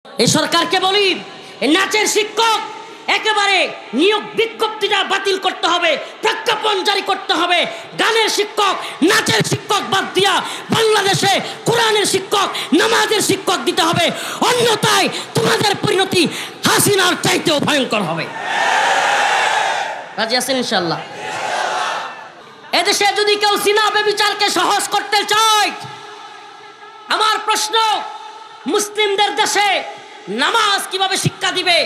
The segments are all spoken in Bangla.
এই সরকারকে বলি, এই নাচের শিক্ষক একেবারে নিয়োগ বিজ্ঞপ্তিটা বাতিল করতে হবে, প্রজ্ঞাপন জারি করতে হবে। গানের শিক্ষক, নাচের শিক্ষক বাদ দিয়া বাংলাদেশে কোরআনের শিক্ষক, নামাজের শিক্ষক দিতে হবে। অন্যথায় তোমাদের পরিণতি হাসিনার চাইতেও ভয়ঙ্কর হবে। রাজি আছেন ইনশাআল্লাহ? এদেশে যদি কেউ জিনা ব্যভিচারকে সহজ করতে চায়, আমার প্রশ্ন, মুসলিমদের দেশে নামাজ কিভাবে শিক্ষা দিবে?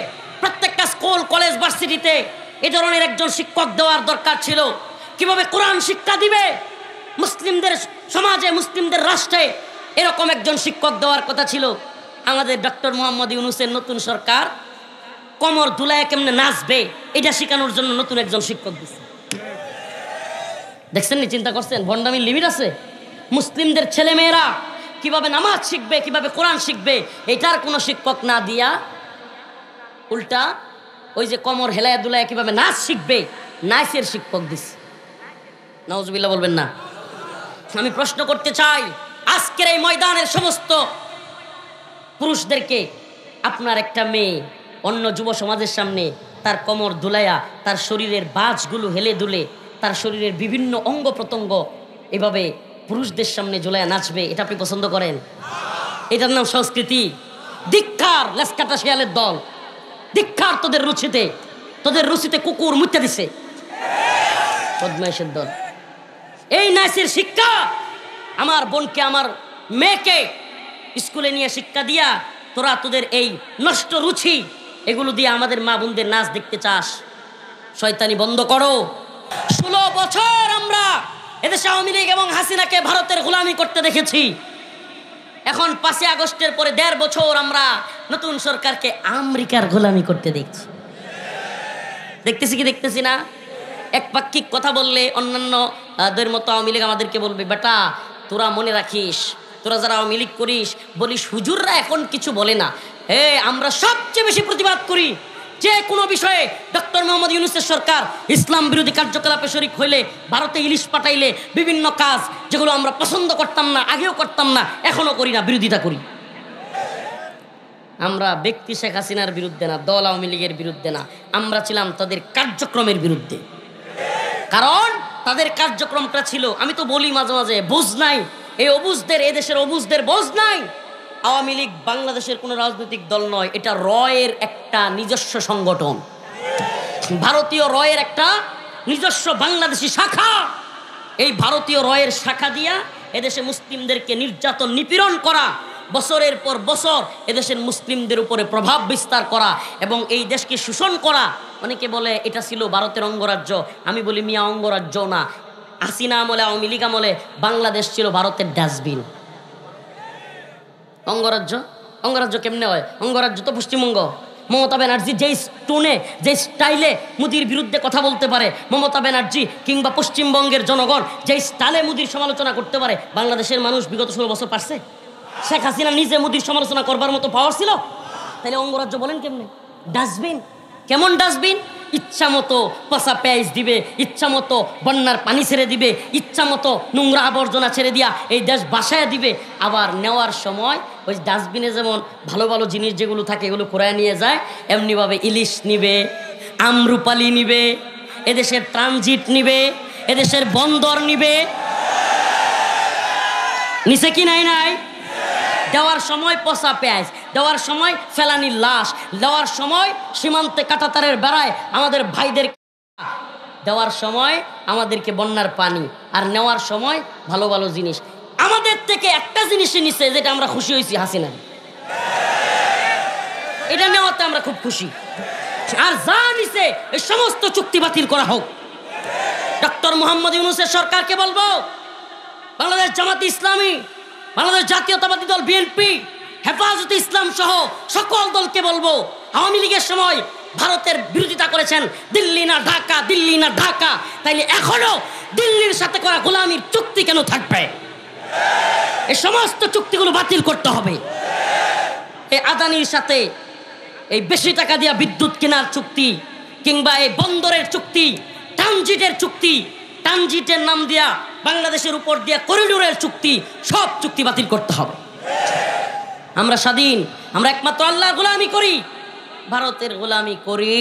প্রত্যেকটা স্কুল, কলেজ, ভার্সিটিতে এ ধরনের একজন শিক্ষক দেওয়ার দরকার ছিল। কিভাবে কোরআন শিক্ষা দিবে? মুসলিমদের সমাজে, মুসলিমদের রাষ্ট্রে এরকম একজন শিক্ষক দেওয়ার কথা ছিল। আমাদের ডক্টর মোহাম্মদ ইউনূসের নতুন সরকার কোমর দুলায় কেমনে নাচবে এটা শেখানোর জন্য নতুন একজন শিক্ষক দিচ্ছে। দেখছেন নি? চিন্তা করছেন? ভণ্ডামির লিমিট আছে? মুসলিমদের ছেলেমেয়েরা কিভাবে নামাজ শিখবে, কিভাবে কোরআন শিখবে, এটার কোনো শিক্ষক না দিয়া উল্টা ওই যে কোমর হেলায় দুলায় কিভাবে নাচ শিখবে, নাচের শিক্ষক দিচ্ছে। নাউজুবিল্লাহ বলবেন না? আমি প্রশ্ন করতে চাই আজকের এই ময়দানের সমস্ত পুরুষদেরকে, আপনার একটা মেয়ে অন্য যুব সমাজের সামনে তার কোমর দুলায়া, তার শরীরের বাজগুলো হেলে দুলে, তার শরীরের বিভিন্ন অঙ্গ প্রত্যঙ্গ এভাবে পুরুষদের সামনে ঝুলাইয়া নাচবে, এটা আপনি পছন্দ করেন? এটার নাম সংস্কৃতি? ধিক্কার লেসকাটা শিয়ালের দল, ধিক্কার তোদের রুচিতে, তোদের রুচিতে কুকুর মুত্যা দিছে, বদমাইশের দল। এই নাচের শিক্ষা আমার বোনকে, আমার মেয়েকে স্কুলে নিয়ে শিক্ষা দিয়া তোরা তোদের এই নষ্ট রুচি এগুলো দিয়ে আমাদের মা বোনদের নাচ দেখতে চাস? শয়তানি বন্ধ করো। 16 বছর আমরা এদেশে আওয়ামী লীগ এবং হাসিনাকে ভারতের গোলামি করতে দেখেছি। এখন 5 আগস্টের পরে 1.5 বছর আমরা নতুন সরকারকে আমেরিকার গোলামি করতে দেখছি। দেখতেছি কি দেখতেছি না? একপাক্ষিক কথা বললে অন্যান্যদের মতো আওয়ামী লীগ আমাদেরকে বলবে, বেটা তোরা মনে রাখিস, তোরা যারা আওয়ামী লীগ করিস বলিস হুজুররা এখন কিছু বলে না। আমরা সবচেয়ে বেশি প্রতিবাদ করি যে কোনো বিষয়ে। ডক্টর মোহাম্মদ ইউনূসের সরকার ইসলাম বিরোধী কার্যকলাপে শরিক হইলে, ভারতে ইলিশ পাঠাইলে, বিভিন্ন কাজ যেগুলো আমরা পছন্দ করতাম না, আগেও করতাম না, এখনো করি না, বিরোধিতা করি। আমরা ব্যক্তি শেখ হাসিনার বিরুদ্ধে না, দল আওয়ামী লীগের বিরুদ্ধে না, আমরা ছিলাম তাদের কার্যক্রমের বিরুদ্ধে। কারণ তাদের কার্যক্রমটা ছিল, আমি তো বলি মাঝে মাঝে, বুঝ নাই এই অবুঝদের, এদেশের অবুঝদের বোঝ নাই। আওয়ামী লীগ বাংলাদেশের কোনো রাজনৈতিক দল নয়, এটা রয়ের একটা নিজস্ব সংগঠন, ভারতীয় রয়ের একটা নিজস্ব বাংলাদেশি শাখা। এই ভারতীয় রয়ের শাখা দিয়া এদেশে মুসলিমদেরকে নির্যাতন, নিপীড়ন করা, বছরের পর বছর এদেশের মুসলিমদের উপরে প্রভাব বিস্তার করা এবং এই দেশকে শোষণ করা। অনেকে বলে এটা ছিল ভারতের অঙ্গরাজ্য, আমি বলি মিয়া অঙ্গরাজ্য না। হাসিনা আমলে, আওয়ামী লীগ আমলে বাংলাদেশ ছিল ভারতের ডাস্টবিন। অঙ্গরাজ্য, অঙ্গরাজ্য কেমনে হয়? অঙ্গরাজ্য তো পশ্চিমবঙ্গ। মমতা ব্যানার্জি যেই টোনে, যে স্টাইলে মোদির বিরুদ্ধে কথা বলতে পারে, মমতা ব্যানার্জি কিংবা পশ্চিমবঙ্গের জনগণ যেই স্টাইলে মোদির সমালোচনা করতে পারে, বাংলাদেশের মানুষ বিগত 16 বছর পারছে? শেখ হাসিনা নিজে মোদির সমালোচনা করবার মতো পাওয়ার ছিল? তাহলে অঙ্গরাজ্য বলেন কেমনে? ডাস্টবিন। কেমন ডাস্টবিন? ইচ্ছা মতো পচা পেঁয়াজ দিবে, ইচ্ছা মতো বন্যার পানি ছেড়ে দিবে, ইচ্ছা মতো নোংরা আবর্জনা ছেড়ে দিয়া এই দেশ বাসায় দিবে। আবার নেওয়ার সময় ওই ডাস্টবিনে যেমন ভালো ভালো জিনিস যেগুলো থাকে এগুলো কুড়ায় নিয়ে যায়, এমনিভাবে ইলিশ নিবে, আমরুপালি নিবে, এদেশের ট্রানজিট নিবে, এদেশের বন্দর নিবে। নিচে কি নাই? নাই। দেওয়ার সময় পচা পেঁয়াজ, দেওয়ার সময় ফেলানির লাশ, দেওয়ার সময় সীমান্তে কাঁটাতারের বেড়ায় আমাদের ভাইদের, দেওয়ার সময় আমাদেরকে বন্যার পানি, আর নেওয়ার সময় ভালো ভালো জিনিস। আমাদের থেকে একটা জিনিসই নিচ্ছে যেটা আমরা খুশি হয়েছি, হাসিনা। এটা নেওয়াতে আমরা খুব খুশি। আর যা নিছে এই সমস্ত চুক্তি বাতিল করা হোক। ডক্টর মোহাম্মদ ইউনূসের সরকারকে বলবো, বাংলাদেশ জামাতে ইসলামী, বাংলাদেশ জাতীয়তাবাদী দল বিএনপি, হেফাজতে ইসলাম সহ সকল দলকে বলবো, আওয়ামী লীগের সময় ভারতের বিরোধিতা করেছেন, দিল্লি না ঢাকা, দিল্লি না ঢাকা, তাইলে এখনো দিল্লির সাথে করা গোলামির চুক্তি কেন থাকবে? এই সমস্ত চুক্তিগুলো বাতিল করতে হবে। এই আদানির সাথে এই বেশি টাকা দিয়া বিদ্যুৎ কেনার চুক্তি, কিংবা এই বন্দরের চুক্তি, ট্রানজিটের চুক্তি, ট্রানজিটের নাম দিয়া বাংলাদেশের উপর দিয়া করিডোরের চুক্তি, সব চুক্তি বাতিল করতে হবে। আমরা স্বাধীন, আমরা একমাত্র আল্লাহর গোলামি করি, ভারতের গোলামি করি।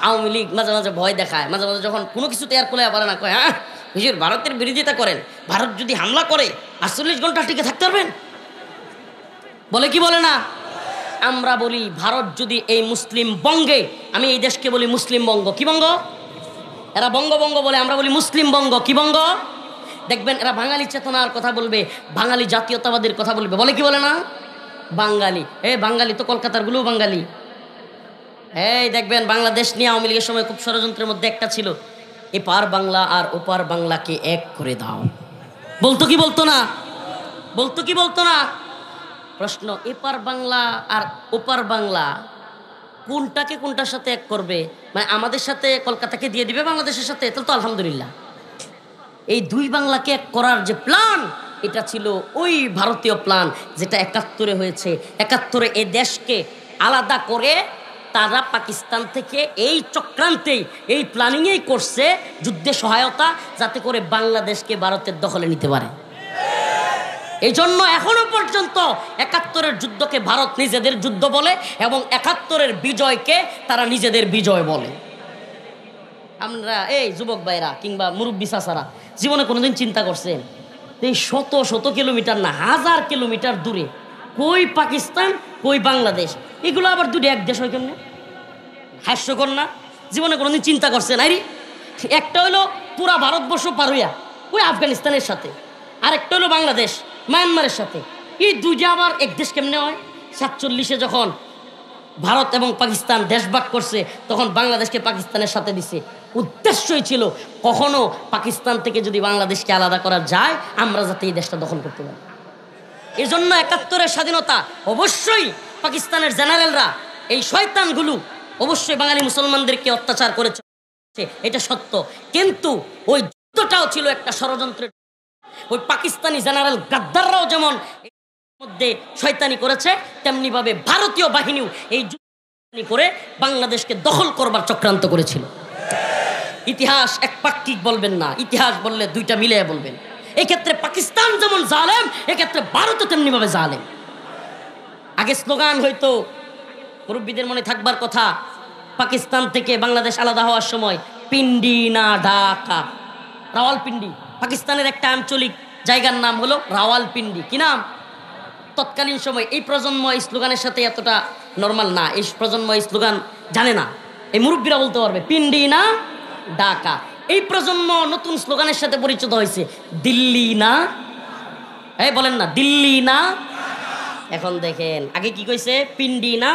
আওয়ামী লীগ মাঝে মাঝে ভয় দেখায়, মাঝে মাঝে যখন কোনো কিছু তৈরি করে পারে না, কয় হ্যাঁ হুজুর ভারতের বিরোধিতা করেন, ভারত যদি হামলা করে 48 ঘন্টা টিকে থাকতে পারবেন, বলে কি বলে না? আমরা বলি ভারত যদি এই মুসলিম বঙ্গে, আমি এই দেশকে বলি মুসলিম বঙ্গ। কি বঙ্গ? এরা বঙ্গবঙ্গ বলে, আমরা বলি মুসলিম বঙ্গ। কি বঙ্গ? দেখবেন এরা বাঙালি চেতনার কথা বলবে, বাঙালি জাতীয়তাবাদের কথা বলবে, বলে কি বলে না? বাঙালি। বাঙালি তো কলকাতার গুলো বাঙালি। এই দেখবেন বাংলাদেশ নিয়ে আওয়ামী লীগের সময় খুব ষড়যন্ত্রের মধ্যে একটা ছিল, এপার বাংলা আর ওপার বাংলাকে এক করে দাও। বলতো কি বলতো না? বলতো কি বলতো না? প্রশ্ন, এপার বাংলা আর ওপার বাংলা কোনটাকে কোনটার সাথে এক করবে? মানে আমাদের সাথে কলকাতাকে দিয়ে দিবে বাংলাদেশের সাথে, তাহলে তো আলহামদুলিল্লাহ। এই দুই বাংলাকে এক করার যে প্ল্যান, এটা ছিল ওই ভারতীয় প্ল্যান যেটা 71-এ হয়েছে। 71-এ এই দেশকে আলাদা করে তারা পাকিস্তান থেকে এই চক্রান্তেই, এই প্ল্যানিংয়েই করছে যুদ্ধে সহায়তা, যাতে করে বাংলাদেশকে ভারতের দখলে নিতে পারে। এই জন্য এখনো পর্যন্ত 71-এর যুদ্ধকে ভারত নিজেদের যুদ্ধ বলে এবং 71-এর বিজয়কে তারা নিজেদের বিজয় বলে। আমরা এই যুবক ভাইরা কিংবা মুরব্বী চাচারা জীবনে কোনোদিন চিন্তা করছেন এই শত শত কিলোমিটার না, 1000 কিলোমিটার দূরে কই পাকিস্তান কই বাংলাদেশ, এগুলো আবার দুটো এক দেশ হয় কেমনে? হাস্যকর না? জীবনে কোনোদিন চিন্তা করছেন? আরে একটা হলো পুরা ভারতবর্ষ পার হইয়া ওই আফগানিস্তানের সাথে, আরেকটা হলো বাংলাদেশ মায়ানমারের সাথে। এই দুইটা আবার এক দেশ কেমনে হয়? 47-এ যখন ভারত এবং পাকিস্তান দেশভাগ করছে, তখন বাংলাদেশকে পাকিস্তানের সাথে দিছে। উদ্দেশ্যই ছিল কখনো পাকিস্তান থেকে যদি বাংলাদেশকে আলাদা করা যায়, আমরা যাতে এই দেশটা দখল করতে পারি। এই জন্য 71-এর স্বাধীনতা অবশ্যই পাকিস্তানের জেনারেলরা, এই শয়তানগুলো অবশ্যই বাঙালি মুসলমানদেরকে অত্যাচার করেছে, এটা সত্য। কিন্তু ওই যুদ্ধটাও ছিল একটা ষড়যন্ত্রের। ওই পাকিস্তানি জেনারেল গাদ্দাররাও যেমন মধ্যে শয়তানি করেছে, তেমনি ভাবে ভারতীয় বাহিনীও এই যুদ্ধ করে বাংলাদেশকে দখল করবার চক্রান্ত করেছিল। ইতিহাস একপাক্ষিক বলবেন না, ইতিহাস বললে দুইটা মিলিয়ে বলবেন। এই ক্ষেত্রে পাকিস্তান যেমন জালেম, এক্ষেত্রে ভারতও তেমনি ভাবে জালেম। আগে স্লোগান হয়তো মুরব্বীদের মনে থাকবার কথা, পাকিস্তান থেকে বাংলাদেশ আলাদা হওয়ার সময় পিন্ডি না ঢাকা, রাওয়ালপিন্ডি। পাকিস্তানের একটা আঞ্চলিক জায়গার নাম হলো রাওয়ালপিন্ডি। কি নাম? তৎকালীন সময় এই প্রজন্ম এই স্লোগানের সাথে এতটা নর্মাল না, এই প্রজন্ম এই স্লোগান জানে না। এই মুরব্বীরা বলতে পারবে পিন্ডি না ঢাকা। এই প্রজন্ম নতুন স্লোগানের সাথে পরিচিত হয়েছে, দিল্লি না, এই বলেন না দিল্লি না। এখন দেখেন আগে কি কইছে? পিন্ডি না,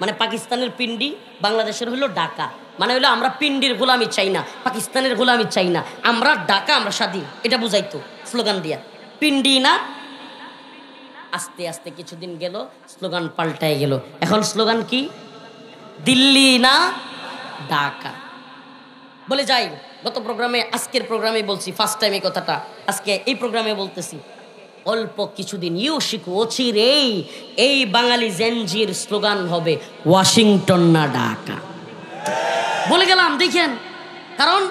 মানে পাকিস্তানের পিন্ডি, বাংলাদেশের হলো ঢাকা। মানে হলো আমরা পিন্ডির গোলামি চাই না, পাকিস্তানের গোলামি চাই না, আমরা ঢাকা, আমরা স্বাধীন, এটা বুঝাইতো স্লোগান দিয়া। পিন্ডি না। আস্তে আস্তে কিছুদিন গেল, স্লোগান পাল্টায় গেল। এখন স্লোগান কি? দিল্লি না ঢাকা। বলে যাই, গত প্রোগ্রামে, আজকের প্রোগ্রামে বলছি, ফার্স্ট টাইম এই কথাটা আজকে এই প্রোগ্রামে বলতেছি। অল্প কিছুদিন অচিরেই এই বাঙালি জেনজির স্লোগান হবে ওয়াশিংটন না ঢাকা। বলে গেলাম, দেখেন, কারণ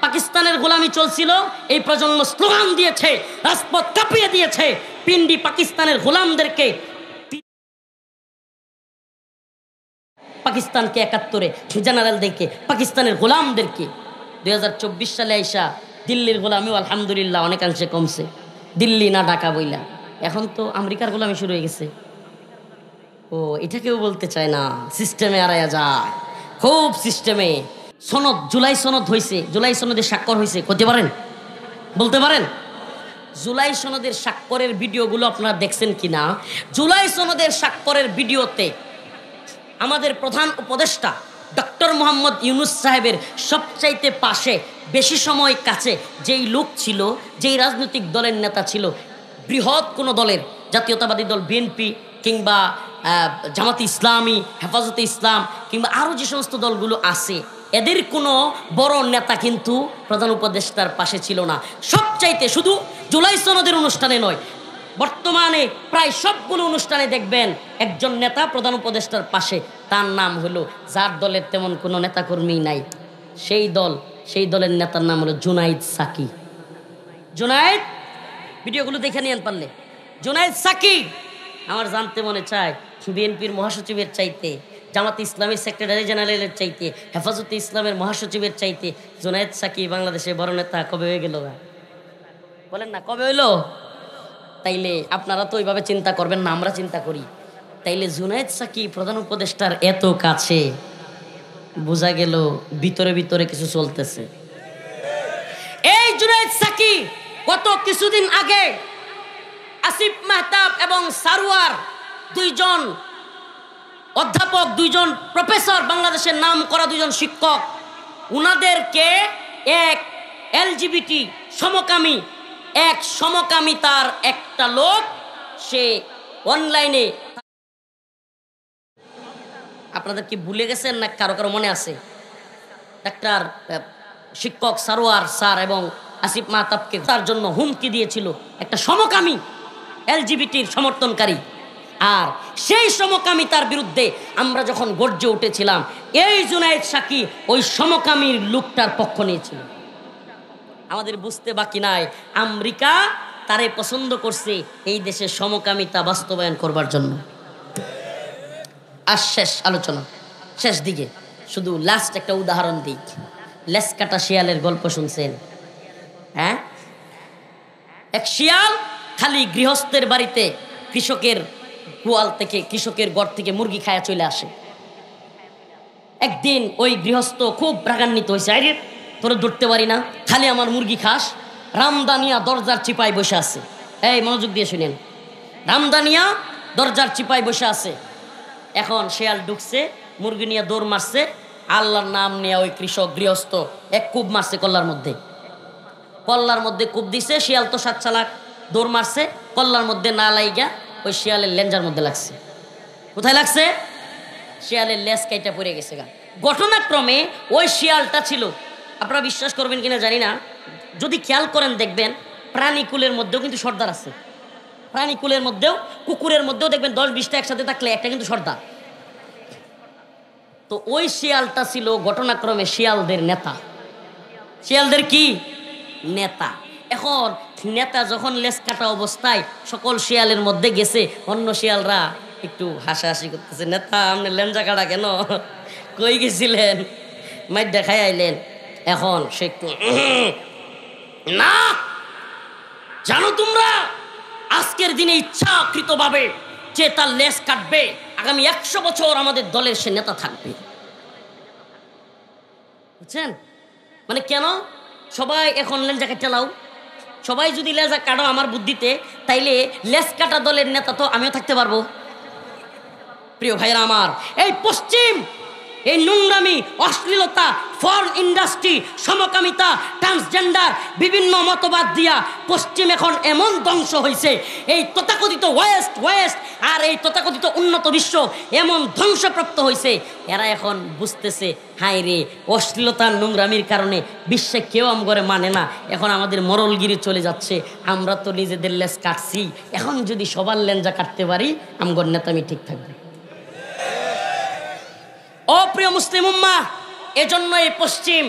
পাকিস্তানের গোলামি চলছিল, এই প্রজন্ম স্লোগান দিয়েছে, রাজপথ কাঁপিয়ে দিয়েছে। পিন্ডি পাকিস্তানের গোলামদেরকে, পাকিস্তানকে 71-এ জেনারেলদেরকে, পাকিস্তানের গোলামদেরকে 2024 সালে আইসা দিল্লির গোলামিও আলহামদুলিল্লাহ অনেকাংশে কমছে। দিল্লি না ঢাকা বইলা, এখন তো আমেরিকার গোলামি শুরু হয়ে গেছে। ও এটা কেউ বলতে চায় না, সিস্টেমে আড়াইয়া যায়, খুব সিস্টেমে। সনদ, জুলাই সনদ হয়েছে, জুলাই সনদের স্বাক্ষর হয়েছে, করতে পারেন? বলতে পারেন? জুলাই সনদের স্বাক্ষরের ভিডিওগুলো আপনারা দেখছেন কিনা? জুলাই সনদের স্বাক্ষরের ভিডিওতে আমাদের প্রধান উপদেষ্টা ডক্টর মোহাম্মদ ইউনুস সাহেবের সবচাইতে পাশে, বেশি সময় কাছে যেই লোক ছিল, যেই রাজনৈতিক দলের নেতা ছিল, বৃহৎ কোনো দলের, জাতীয়তাবাদী দল বিএনপি কিংবা জামাতে ইসলামী, হেফাজতে ইসলাম কিংবা আরও যে সমস্ত দলগুলো আছে, এদের কোনো বড় নেতা কিন্তু প্রধান উপদেষ্টার পাশে ছিল না। সবচাইতে, শুধু জুলাই সনদের অনুষ্ঠানে নয়, বর্তমানে প্রায় সবগুলো অনুষ্ঠানে দেখবেন একজন নেতা প্রধান উপদেষ্টার পাশে, তার নাম হলো, যার দলের তেমন কোনো নেতাকর্মী নাই, সেই দলের নেতার নাম হলো জুনাইদ সাকি। জুনাইদ, ভিডিওগুলো দেখে নিয়েন পারলে। জুনাইদ সাকি আমার জানতে মনে চায় বিএনপির মহাসচিবের চাইতে, জামাত ইসলামের সেক্রেটারি জেনারেলের চাইতে, হেফাজতে ইসলামের মহাসচিবের চাইতে জুনায়েদ সাকি বাংলাদেশে বড় নেতা কবে হয়ে গেল? বলেন না, কবে হইলো? তাইলে আপনারা তো ওইভাবে চিন্তা করবেন না, আমরা চিন্তা করি। তাইলে জুনায়েদ সাকি প্রধান উপদেষ্টার এত কাছে, বোঝা গেল ভিতরে ভিতরে কিছু চলতেছে। এই জুনায়েদ সাকি গত কিছুদিন আগে আসিফ মেহতাব এবং সারওয়ার, দুইজন অধ্যাপক, দুইজন প্রফেসর, বাংলাদেশের নাম করা দুইজন শিক্ষক, উনাদেরকে এক এলজিবিটি সমকামিতার একটা লোক সে অনলাইনে, আপনাদের কি ভুলে গেছেন না কারো কারো মনে আছে? ডাক্তার শিক্ষক সারোয়ার স্যার এবং আসিফ মাহতাবকে তার জন্য হুমকি দিয়েছিল একটা সমকামী এলজিবিটির সমর্থনকারী। আর সেই সমকামিতার বিরুদ্ধে আমরা যখন গর্জে উঠেছিলাম, এই জুনায়েদ সাকি ওই সমকামীর লোকটার পক্ষ নিয়েছিল। আমাদের বুঝতে বাকি নাই, আমেরিকা তারে পছন্দ করছে এই দেশে সমকামিতা বাস্তবায়ন করবার জন্য। আর শেষ আলোচনা, শেষ দিকে শুধু লাস্ট একটা উদাহরণ দিই। লেস কাটা শিয়ালের গল্প শুনছেন? হ্যাঁ, এক শিয়াল খালি গৃহস্থের বাড়িতে কৃষকের গোয়াল থেকে, কৃষকের ঘর থেকে মুরগি খায়া চলে আসে। একদিন ওই গৃহস্থ খুব রাগান্বিত হয়েছে, আরে তোরা ধরতে পারি না, খালি আমার মুরগি খাস। রামদানিয়া দরজার চিপায় বসে আছে। এই মনোযোগ দিয়ে শুনেন, রামদানিয়া দরজার চিপায় বসে আছে। এখন শিয়াল ঢুকছে, মুরগি নিয়ে দৌড় মারছে, আল্লাহর নাম নিয়ে ওই কৃষক গৃহস্থ এক কূপ মারছে কল্লার মধ্যে। কল্লার মধ্যে কূপ দিছে, শিয়াল তো 7 চালাক, দৌড় মারছে, কল্লার মধ্যে না লাইগা ওই শিয়ালের লেঞ্জার মধ্যে লাগছে। কোথায় লাগছে? শিয়ালের লেজ কাইটা পড়ে গেছে গা। ঘটনাক্রমে ওই শিয়ালটা ছিল, আপনারা বিশ্বাস করবেন কিনা জানি না, যদি খেয়াল করেন দেখবেন প্রাণীকুলের মধ্যেও কিন্তু সর্দার আছে। প্রাণীকুলের মধ্যেও, কুকুরের মধ্যেও দেখবেন 10-20টা একসাথে থাকলে একটা কিন্তু সর্দার। তো ওই শিয়ালটা ছিল ঘটনাক্রমে শিয়ালদের নেতা। শিয়ালদের কি নেতা? এখন নেতা যখন লেজ কাটা অবস্থায় সকল শিয়ালের মধ্যে গেছে, অন্য শিয়ালরা একটু হাসাহাসি করতেছে, নেতা আপনি লেঞ্জা কাটা কেন, কই গেছিলেন, মাইর দেখাই আইলেন। এখন সে একটু না, জানো তোমরা আজকের দিনে ইচ্ছাকৃতভাবে যে তার লেজ কাটবে, আগামী 100 বছর আমাদের দলের সে নেতা থাকবে। বুঝছেন? মানে কেন সবাই এখন লেঞ্জা কাটা লাও? সবাই যদি লেজা কাটো আমার বুদ্ধিতে, তাইলে লেজ কাটা দলের নেতা তো আমিও থাকতে পারবো। প্রিয় ভাইরা আমার, এই পশ্চিম এই নোংরামি, অশ্লীলতা, ফর্ন ইন্ডাস্ট্রি, সমকামিতা, ট্রান্সজেন্ডার, বিভিন্ন মতবাদ দিয়া পশ্চিম এখন এমন ধ্বংস হয়েছে, এই তথাকথিত ওয়েস্ট আর এই তথাকথিত উন্নত বিশ্ব এমন ধ্বংসপ্রাপ্ত হয়েছে, এরা এখন বুঝতেছে হায় রে, অশ্লীলতার নোংরামির কারণে বিশ্বে কেউ আমগরে মানে না। এখন আমাদের মরলগিরি চলে যাচ্ছে, আমরা তো নিজেদের লেজ কাটছি, এখন যদি সবার লেঞ্জা কাটতে পারি আমগর নেতামি ঠিক থাকবে। ও প্রিয় মুসলিম উম্মাহ, এজন্য এই পশ্চিম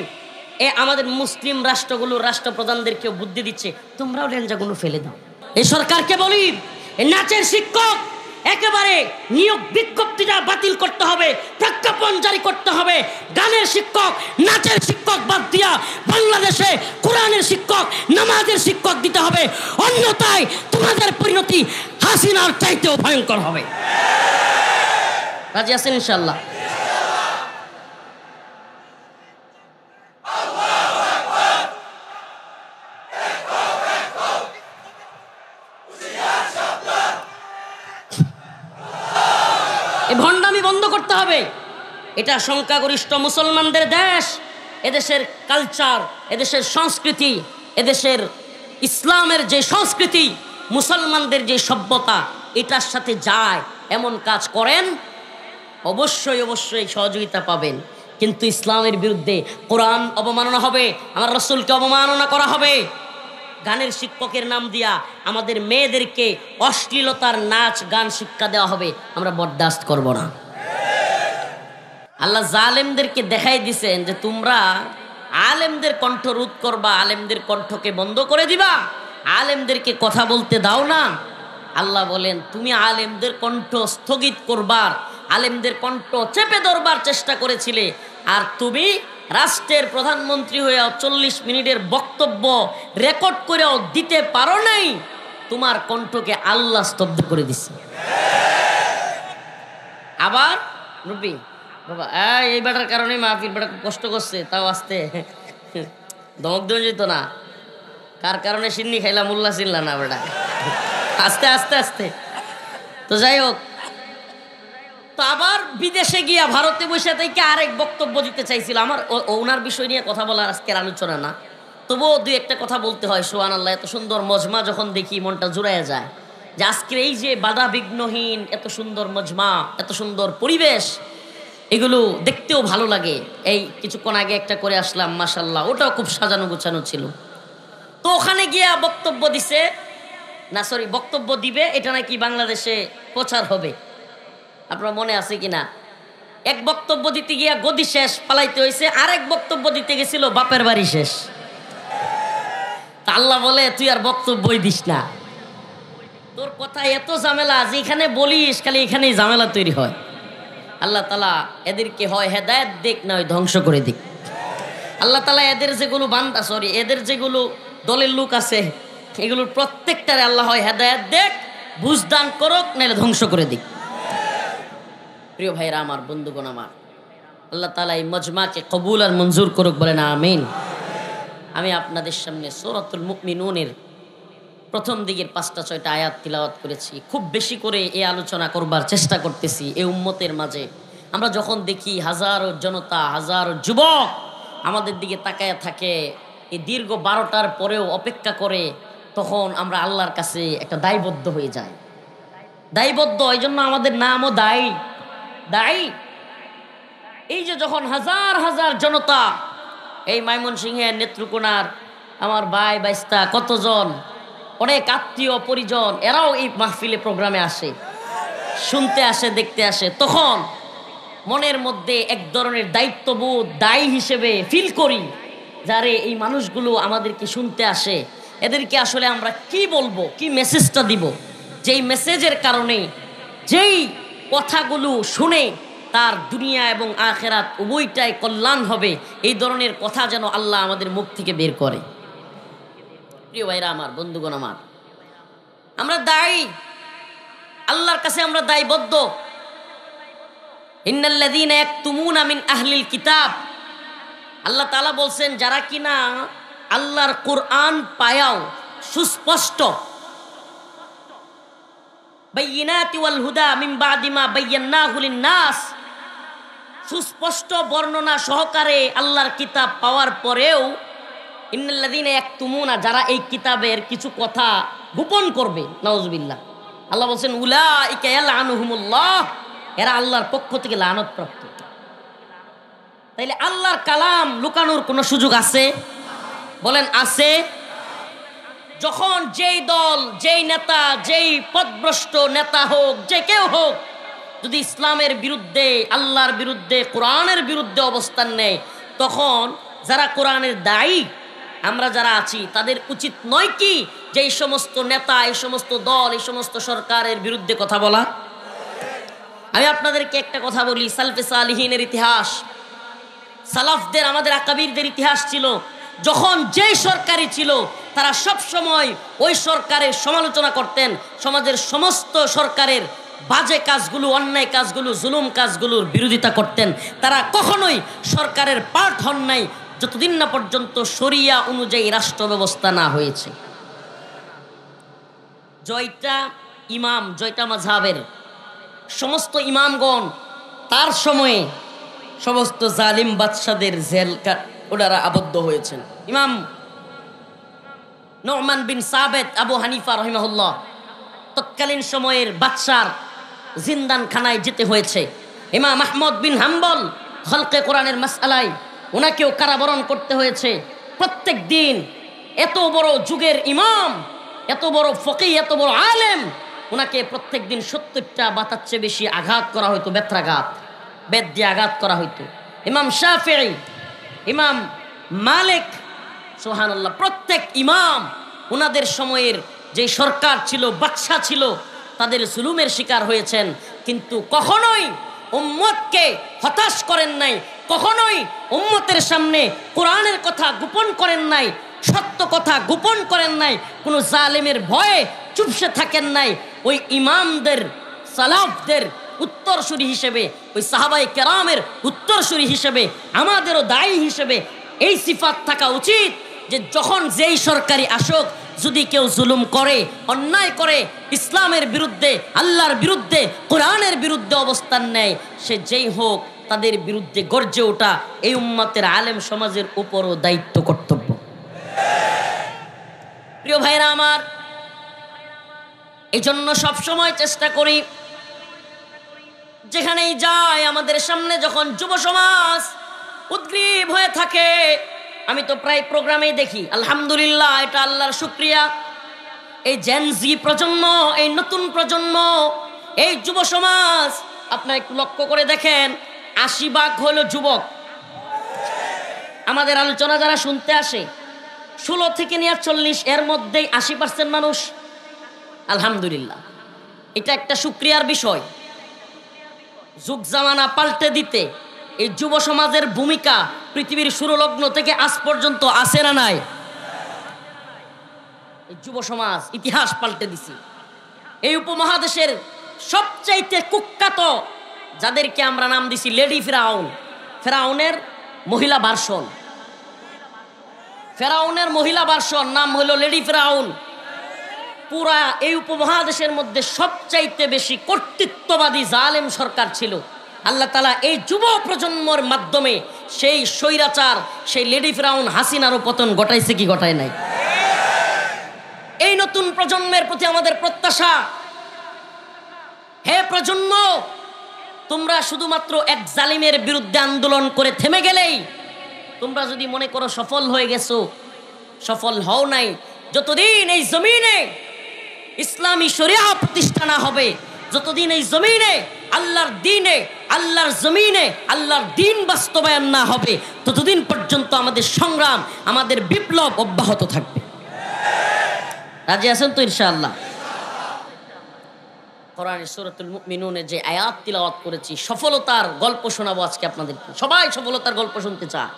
আমাদের মুসলিম রাষ্ট্রগুলোর রাষ্ট্রপ্রধানদেরকেও বুদ্ধি দিচ্ছে, তোমরাও লেঞ্জাগুলো ফেলে দাও। এই সরকারকে বলি, এই নাচের শিক্ষক একেবারে নিয়োগ বিজ্ঞপ্তিটা বাতিল করতে হবে, প্রজ্ঞাপন জারি করতে হবে। গানের শিক্ষক, নাচের শিক্ষক বাদ দিয়া বাংলাদেশে কোরআনের শিক্ষক, নামাজের শিক্ষক দিতে হবে, অন্যথায় তোমাদের পরিণতি হাসিনার চাইতেও ভয়ঙ্কর হবে। রাজি আছেন ইনশাআল্লাহ? ভণ্ডামি বন্ধ করতে হবে। এটা সংখ্যাগরিষ্ঠ মুসলমানদের দেশ, এদেশের কালচার, এদেশের সংস্কৃতি, এদেশের ইসলামের যে সংস্কৃতি, মুসলমানদের যে সভ্যতা, এটার সাথে যায় এমন কাজ করেন, অবশ্যই অবশ্যই সহযোগিতা পাবেন। কিন্তু ইসলামের বিরুদ্ধে কোরআন অবমাননা হবে, আমার রাসূলকে অবমাননা করা হবে। গানের শিক্ষকের নাম দিয়া আমাদের মেয়েদেরকে অশ্লীলতার নাচ গান শিক্ষা দেওয়া হবে, আমরা বরদাস্ত করব না। আল্লাহ জালেমদেরকে দেখাই দিছেন যে তোমরা আলেমদের কণ্ঠ রোধ করবা, আলেমদের কণ্ঠকে বন্ধ করে দিবা, আলেমদেরকে কথা বলতে দাও না, আল্লাহ বলেন তুমি আলেমদের কণ্ঠ স্থগিত করবার, আলেমদের কণ্ঠ চেপে ধরবার চেষ্টা করেছিলে, আর তুমি রাষ্ট্রের প্রধানমন্ত্রী হয়েও 40 মিনিটের বক্তব্য রেকর্ড করেও দিতে পারো নাই। তোমার কণ্ঠকে আল্লাহ স্তব্ধ করে দিচ্ছে। আবার রুবি বাবা এই বেটার কারণে মাহফিল বেটা কষ্ট করছে, তাও আসতে ধমক দেওয়া যেত না। কার কারণে সিন্নি খাইলাম উল্লাহ চিল্লা না বেটা, আস্তে আস্তে আস্তে। তো যাই হোক, তো আবার বিদেশে গিয়া ভারতে বসে থেকে আরেক বক্তব্য দিতে চাইছিল। আমার ওনার বিষয় নিয়ে কথা বলার আজকের আলোচনা না, তবুও দুই একটা কথা বলতে হয়। সুবহানাল্লাহ, এত সুন্দর মজমা যখন দেখি মনটা জুড়াইয়া যায়, যে আজকের এই যে বাধা বিঘ্নহীন এত সুন্দর মজমা, এত সুন্দর পরিবেশ, এগুলো দেখতেও ভালো লাগে। এই কিছুক্ষণ আগে একটা করে আসলাম, মাশাল্লাহ, ওটাও খুব সাজানো গোছানো ছিল। তো ওখানে গিয়া বক্তব্য দিছে না, সরি বক্তব্য দিবে, এটা নাকি বাংলাদেশে প্রচার হবে। আপনার মনে আছে কিনা? এক বক্তব্য দিতে গিয়া গদি শেষ, পালাইতে হয়েছে। আরেক বক্তব্য দিতে গেছিল বাপের বাড়ি শেষ। তা আল্লাহ বলে তুই আর বক্তব্যই দিস না, তোর কথা এত ঝামেলা, যেখানে বলিস খালি এখানেই ঝামেলা তৈরি হয়। আল্লাহ তাআলা এদেরকে হয় হেদায়েত দিক, না হয় ধ্বংস করে দিক। আল্লাহ তাআলা এদের যেগুলো বান্দা, সরি এদের যেগুলো দলের লোক আছে, এগুলোর প্রত্যেকটারে আল্লাহ হয় হেদায়েত দেখ, বুঝদান করুক, নাহলে ধ্বংস করে দিক। প্রিয় ভাইরা আমার, বন্ধুগণ আমার, আল্লাহ তাআলা এই মজমাকে কবুল আর মঞ্জুর করুক, বলেন আমিন। আমি আপনাদের সামনে সূরাতুল মুমিনুনের প্রথম দিকের 5-6টা আয়াত তিলাওয়াত করেছি। খুব বেশি করে এই আলোচনা করবার চেষ্টা করতেছি। এই উম্মতের মাঝে আমরা যখন দেখি হাজারো জনতা, হাজারো যুবক আমাদের দিকে তাকায়া থাকে, এই দীর্ঘ 12টার পরেও অপেক্ষা করে, তখন আমরা আল্লাহর কাছে একটা দায়বদ্ধ হয়ে যাই। দায়বদ্ধ, এই জন্য আমাদের নামও দায়ী। দায়ী এই যে যখন হাজার হাজার জনতা, এই ময়মনসিংহের নেত্রকোনার আমার ভাই বাইস্তা কতজন, অনেক আত্মীয় পরিজন, এরাও এই মাহফিলে প্রোগ্রামে আসে, শুনতে আসে, দেখতে আসে, তখন মনের মধ্যে এক ধরনের দায়িত্ববোধ, দায়ী হিসেবে ফিল করি, যারে এই মানুষগুলো আমাদেরকে শুনতে আসে, এদেরকে আসলে আমরা কি বলবো, কি মেসেজটা দিব, যেই মেসেজের কারণে, যেই কথাগুলো শুনে তার দুনিয়া এবং আখেরাত উভয়টাই কল্যাণ হবে, এই ধরনের কথা যেন আল্লাহ আমাদের মুখ থেকে বের করে। প্রিয় ভাইরা আমার, বন্ধুগণ আমার, আমরা দায়ী, আল্লাহর কাছে আমরা দায়বদ্ধ। ইন্নাল্লাযীনা ইয়াকতুমুনা মিন আহলিল কিতাব, আল্লাহ তাআলা বলছেন যারা কিনা আল্লাহর কোরআন পায়াও সুস্পষ্ট, বাইয়িনাতি ওয়াল হুদা মিন বাদি মা বায়্যানাহু লিন-নাস, সুস্পষ্ট বর্ণনা সহকারে আল্লাহর কিতাব পাওয়ার পরেও ইন্নাল্লাযীনা ইয়াকতুমুনা, যারা এই কিতাবের কিছু কথা গোপন করবে, নাউযুবিল্লাহ, আল্লাহ বলছেন উলাইকা ইয়ালআনুহুমুল্লাহ, এরা আল্লাহর পক্ষ থেকে লানত প্রাপ্ত। তাইলে আল্লাহর কালাম লুকানোর কোনো সুযোগ আছে? বলেন আছে? যখন যেই দল, যেই নেতা, যেই পদভ্রষ্ট নেতা হোক, যে কেউ হোক, যদি ইসলামের বিরুদ্ধে, আল্লাহর বিরুদ্ধে, কোরআনের বিরুদ্ধে অবস্থান নেয়, তখন যারা কোরআনের দায়ী, আমরা যারা আছি, তাদের উচিত নয় কি যে এই সমস্ত নেতা, এই সমস্ত দল, এই সমস্ত সরকারের বিরুদ্ধে কথা বলা? আমি আপনাদেরকে একটা কথা বলি, সালফে সালিহিনের ইতিহাস, সালাফদের, আমাদের আকাবিরদের ইতিহাস ছিল, যখন যেই সরকারি ছিল তারা সব সময় ওই সরকারের সমালোচনা করতেন, সমাজের সমস্ত সরকারের বাজে কাজগুলো, অন্যায় কাজগুলো, জুলুম কাজগুলোর বিরোধিতা করতেন। তারা কখনোই সরকারের পার্ট হন নাই যতদিন না পর্যন্ত শরিয়া অনুযায়ী রাষ্ট্র ব্যবস্থা না হয়েছে। জয়টা ইমাম, জয়টা মাযহাবের সমস্ত ইমামগণ তার সময়ে সমস্ত জালিম বাদশাদের জেল ওনারা আবদ্ধ হয়েছেন। ইমাম নু'মান বিন সাবেত আবু হানিফা রাহিমাহুল্লাহ তৎকালীন সময়ের বাদশার জিন্দানখানায় যেতে হয়েছে। ইমাম আহমদ বিন হাম্বল খলকে কোরআনের মাসআলায় ওনাকেও কারাবরণ করতে হয়েছে। প্রত্যেক দিন এত বড় যুগের ইমাম, এত বড় ফকিহ, এত বড় আলেম, ওনাকে প্রত্যেক দিন 70টা বা তার চেয়ে বেশি আঘাত করা হইতো, বেত্রাঘাত, বেত দিয়ে আঘাত করা হইতো। ইমাম শাফিঈ, ইমাম মালিক, সুবহানাল্লাহ, প্রত্যেক ইমাম ওনাদের সময়ের যে সরকার ছিল, বাদশা ছিল, তাদের জুলুমের শিকার হয়েছেন, কিন্তু কখনোই উম্মতকে হতাশ করেন নাই, কখনোই উম্মতের সামনে কোরআনের কথা গোপন করেন নাই, সত্য কথা গোপন করেন নাই, কোনো জালেমের ভয়ে চুপসে থাকেন নাই। ওই ইমামদের, সালাফদের উত্তরসূরি হিসেবে, ওই সাহাবায়ে কেরামের উত্তরসূরি হিসেবে, আমাদেরও দায়ী হিসেবে এই সিফাত থাকা উচিত যে যখন যেই সরকারি আসুক, যদি কেউ জুলুম করে, অন্যায় করে, ইসলামের বিরুদ্ধে, আল্লাহর বিরুদ্ধে, কোরআনের বিরুদ্ধে অবস্থান নেয়, সে যেই হোক, তাদের বিরুদ্ধে গর্জে ওঠা এই উম্মতের আলেম সমাজের উপরও দায়িত্ব, কর্তব্য। প্রিয় ভাইরা আমার, এই জন্য সবসময় চেষ্টা করি, যেখানেই যাই আমাদের সামনে যখন যুব সমাজ উদ্গ্রীব হয়ে থাকে, আমি তো প্রায় প্রোগ্রামেই দেখি, আলহামদুলিল্লাহ, এটা আল্লাহর শুকরিয়া, এই জেনজি প্রজন্ম, এই নতুন প্রজন্ম, এই যুব সমাজ, আপনারা একটু লক্ষ্য করে দেখেন, ৮০% হলো যুবক। আমাদের আলোচনা যারা শুনতে আসে 16 থেকে নিয়ে 40, এর মধ্যেই ৮০% মানুষ। আলহামদুলিল্লাহ, এটা একটা শুকরিয়ার বিষয়। যুগ জামানা পাল্টে দিতে এই যুব সমাজের ভূমিকা পৃথিবীর শুরুলগ্ন থেকে আজ পর্যন্ত আছে না নাই? এই যুব সমাজ ইতিহাস পাল্টে দিছে। এই উপমহাদেশের সবচাইতে কুখ্যাত, যাদেরকে আমরা নাম দিছি লেডি ফেরাউন, ফেরাউনের মহিলা ভার্সন, ফেরাউনের মহিলা ভার্সন নাম হলো লেডি ফেরাউন। পুরা এই উপমহাদেশের মধ্যে সবচাইতে বেশি কর্তৃত্ববাদী জালেম সরকার ছিল। আল্লাহ তাআলা এই যুব প্রজন্মের মাধ্যমে সেই স্বৈরাচার, সেই লেডি ফেরাউন হাসিনারও পতন ঘটাইছে কি ঘটায় নাই? এই নতুন প্রজন্মের প্রতি আমাদের প্রত্যাশা, হে প্রজন্ম, তোমরা শুধুমাত্র এক জালিমের বিরুদ্ধে আন্দোলন করে থেমে গেলেই, তোমরা যদি মনে করো সফল হয়ে গেছো, সফল হও নাই। যতদিন এই জমিনে ইসলামী শরিয়া প্রতিষ্ঠা না হবে, যতদিন এই জমিনে আল্লাহর দিনে, আল্লাহর জমিনে আল্লাহর দিন বাস্তবায়ন না হবে, ততদিন পর্যন্ত আমাদের সংগ্রাম, আমাদের বিপ্লব অব্যাহত থাকবে। রাজি আছেন তো ইনশাআল্লাহ? কোরআনের সূরাতুল মুমিনুনে যে আয়াত তিলাওয়াত করেছি, সফলতার গল্প শোনাবো আজকে আপনাদেরকে। সবাই সফলতার গল্প শুনতে চায়,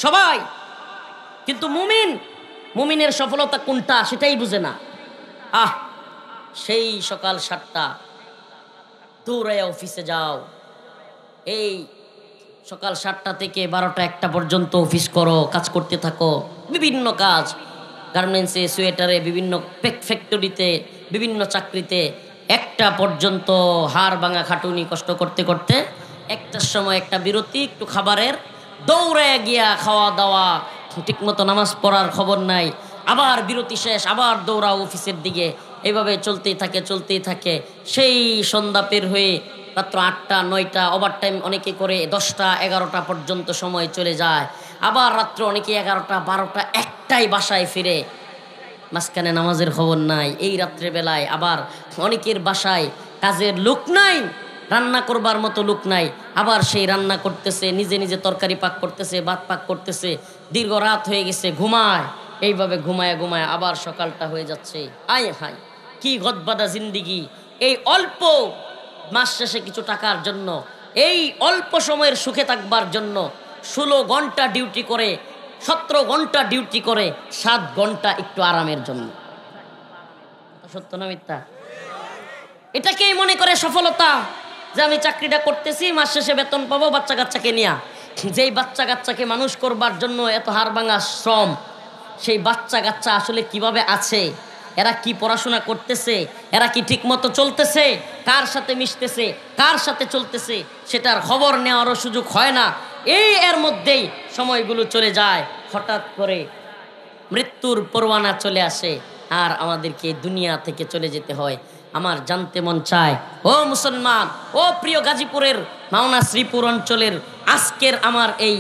সবাই, কিন্তু মুমিনের সফলতা কোনটা সেটাই বুঝে না। সেই সকাল 7টা দৌড়ায় অফিসে যাও, এই সকাল 7টা থেকে 12টা 1টা পর্যন্ত অফিস করো, কাজ করতে থাকো, বিভিন্ন কাজ, গার্মেন্টসে, সোয়েটারে, বিভিন্ন ফ্যাক্টরিতে, বিভিন্ন চাকরিতে, 1টা পর্যন্ত হাড় ভাঙা খাটুনি কষ্ট করতে করতে 1টার সময় একটা বিরতি, একটু খাবারের, দৌড়ায় গিয়া খাওয়া দাওয়া, ঠিকমতো নামাজ পড়ার খবর নাই, আবার বিরতি শেষ, আবার দৌড়াও অফিসের দিকে, এইভাবে চলতেই থাকে। সেই সন্ধ্যা পের হয়ে রাত্র 8টা 9টা, ওভার টাইম অনেকে করে 10টা 11টা পর্যন্ত সময় চলে যায়। আবার রাত্র অনেকে 11টা 12টা 1টায় বাসায় ফিরে, মাঝখানে নামাজের খবর নাই। এই রাত্রেবেলায় আবার অনেকের বাসায় কাজের লোক নাই, রান্না করবার মতো লোক নাই, আবার সেই রান্না করতেছে, নিজে নিজে তরকারি পাক করতেছে, ভাত পাক করতেছে, দীর্ঘ রাত হয়ে গেছে, ঘুমায়। এইভাবে ঘুমায় আবার সকালটা হয়ে যাচ্ছে। আয় হায়, কি গদবাদা জিন্দিগি! এই অল্প মাস শেষে কিছু টাকার জন্য, এই অল্প সময়ের সুখে থাকবার জন্য 16 ঘন্টা ডিউটি করে, 17 ঘন্টা ডিউটি করে, 7 ঘন্টা একটু আরামের জন্য। সত্য না মিথ্যা? এটাকেই মনে করে সফলতা, যে আমি চাকরিটা করতেছি, মাস শেষে বেতন পাবো, বাচ্চা কাচ্চাকে নিয়ে। যেই বাচ্চা কাচ্চাকে মানুষ করবার জন্য এত হাড়ভাঙা শ্রম, সেই বাচ্চা কাচ্চা আসলে কিভাবে আছে, এরা কি পড়াশোনা করতেছে, এরা কি ঠিক মতো চলতেছে, কার সাথে মিশতেছে, কার সাথে চলতেছে, সেটার খবর নেওয়ারও সুযোগ হয় না। এর মধ্যেই সময়গুলো চলে যায়, হঠাৎ করে মৃত্যুর পরোয়ানা চলে আসে, আর আমাদেরকে দুনিয়া থেকে চলে যেতে হয়। আমার জানতে মন চায়, ও মুসলমান, ও প্রিয় গাজীপুরের মাওনা শ্রীপুর অঞ্চলের আজকের আমার এই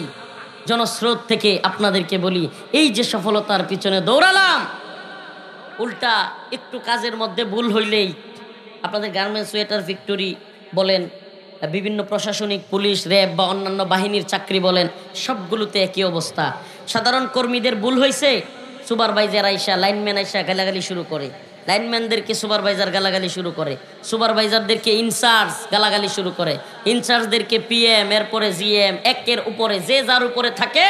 জনস্রোত থেকে আপনাদেরকে বলি, এই যে সফলতার পিছনে দৌড়ালাম, উল্টা একটু কাজের মধ্যে ভুল হইলেই, আপনাদের গার্মেন্টস, সোয়েটার ফ্যাক্টরি বলেন, বিভিন্ন প্রশাসনিক, পুলিশ, র্যাব বা অন্যান্য বাহিনীর চাকরি বলেন, সবগুলোতে একই অবস্থা। সাধারণ কর্মীদের ভুল হয়েছে, সুপারভাইজার আইসা, লাইনম্যান আইসা গালাগালি শুরু করে, লাইনম্যানদেরকে সুপারভাইজার গালাগালি শুরু করে, সুপারভাইজারদেরকে ইনচার্জ গালাগালি শুরু করে, ইনচার্জদেরকে পিএম, এরপরে জিএম, একের উপরে যে যার উপরে থাকে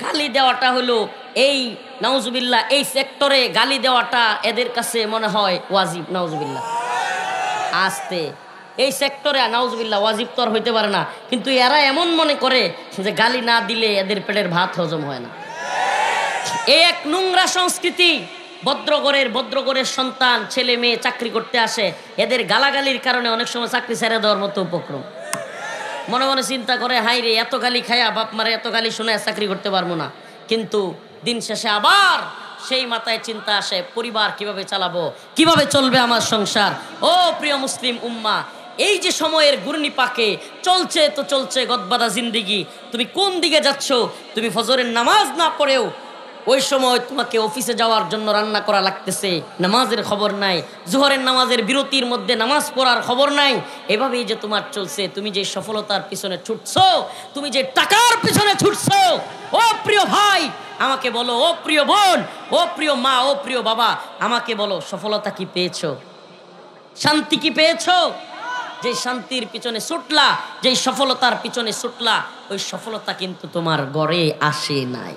গালি দেওয়াটা হলো এই নাউজুবিল্লাহ এই সেক্টরে গালি দেওয়াটা এদের কাছে মনে হয় ওয়াজিব। নাউজুবিল্লাহ আস্তে এই সেক্টরে নাউজুবিল্লাহ ওয়াজিব তো আর হইতে পারে না, কিন্তু এরা এমন মনে করে যে গালি না দিলে এদের পেটের ভাত হজম হয় না। এই এক নোংরা সংস্কৃতি। ভদ্রগরের সন্তান ছেলে মেয়ে চাকরি করতে আসে, এদের গালাগালির কারণে অনেক সময় চাকরি ছেড়ে দেওয়ার মতো উপক্রম। মনে মনে চিন্তা করে, হাই রে এত গালি খায়া বাপ মারে এত গালি শুনে চাকরি করতে পারবো না। কিন্তু দিন শেষে আবার সেই মাথায় চিন্তা আসে, পরিবার কিভাবে চালাবো, কিভাবে চলবে আমার সংসার। ও প্রিয় মুসলিম উম্মাহ, এই যে সময়ের ঘূর্ণিপাকে চলছে তো চলছে গদবাদা জিন্দিগি, তুমি কোন দিকে যাচ্ছ? তুমি ফজরের নামাজ না পড়েও ওই সময় তোমাকে অফিসে যাওয়ার জন্য রান্না করা লাগতেছে, নামাজের খবর নাই, জোহরের নামাজের বিরতির মধ্যে নামাজ পড়ার খবর নাই। এভাবেই যে তোমার চলছে, তুমি যে সফলতার পিছনে ছুটছো, তুমি যে টাকার পিছনে ছুটছো, ও প্রিয় ভাই আমাকে বলো, ও প্রিয় বোন, ও প্রিয় মা, ও প্রিয় বাবা আমাকে বলো, সফলতা কি পেয়েছো? শান্তি কি পেয়েছো? যে শান্তির পিছনে ছুটলা, যে সফলতার পিছনে ছুটলা, ওই সফলতা কিন্তু তোমার ঘরে আসে নাই।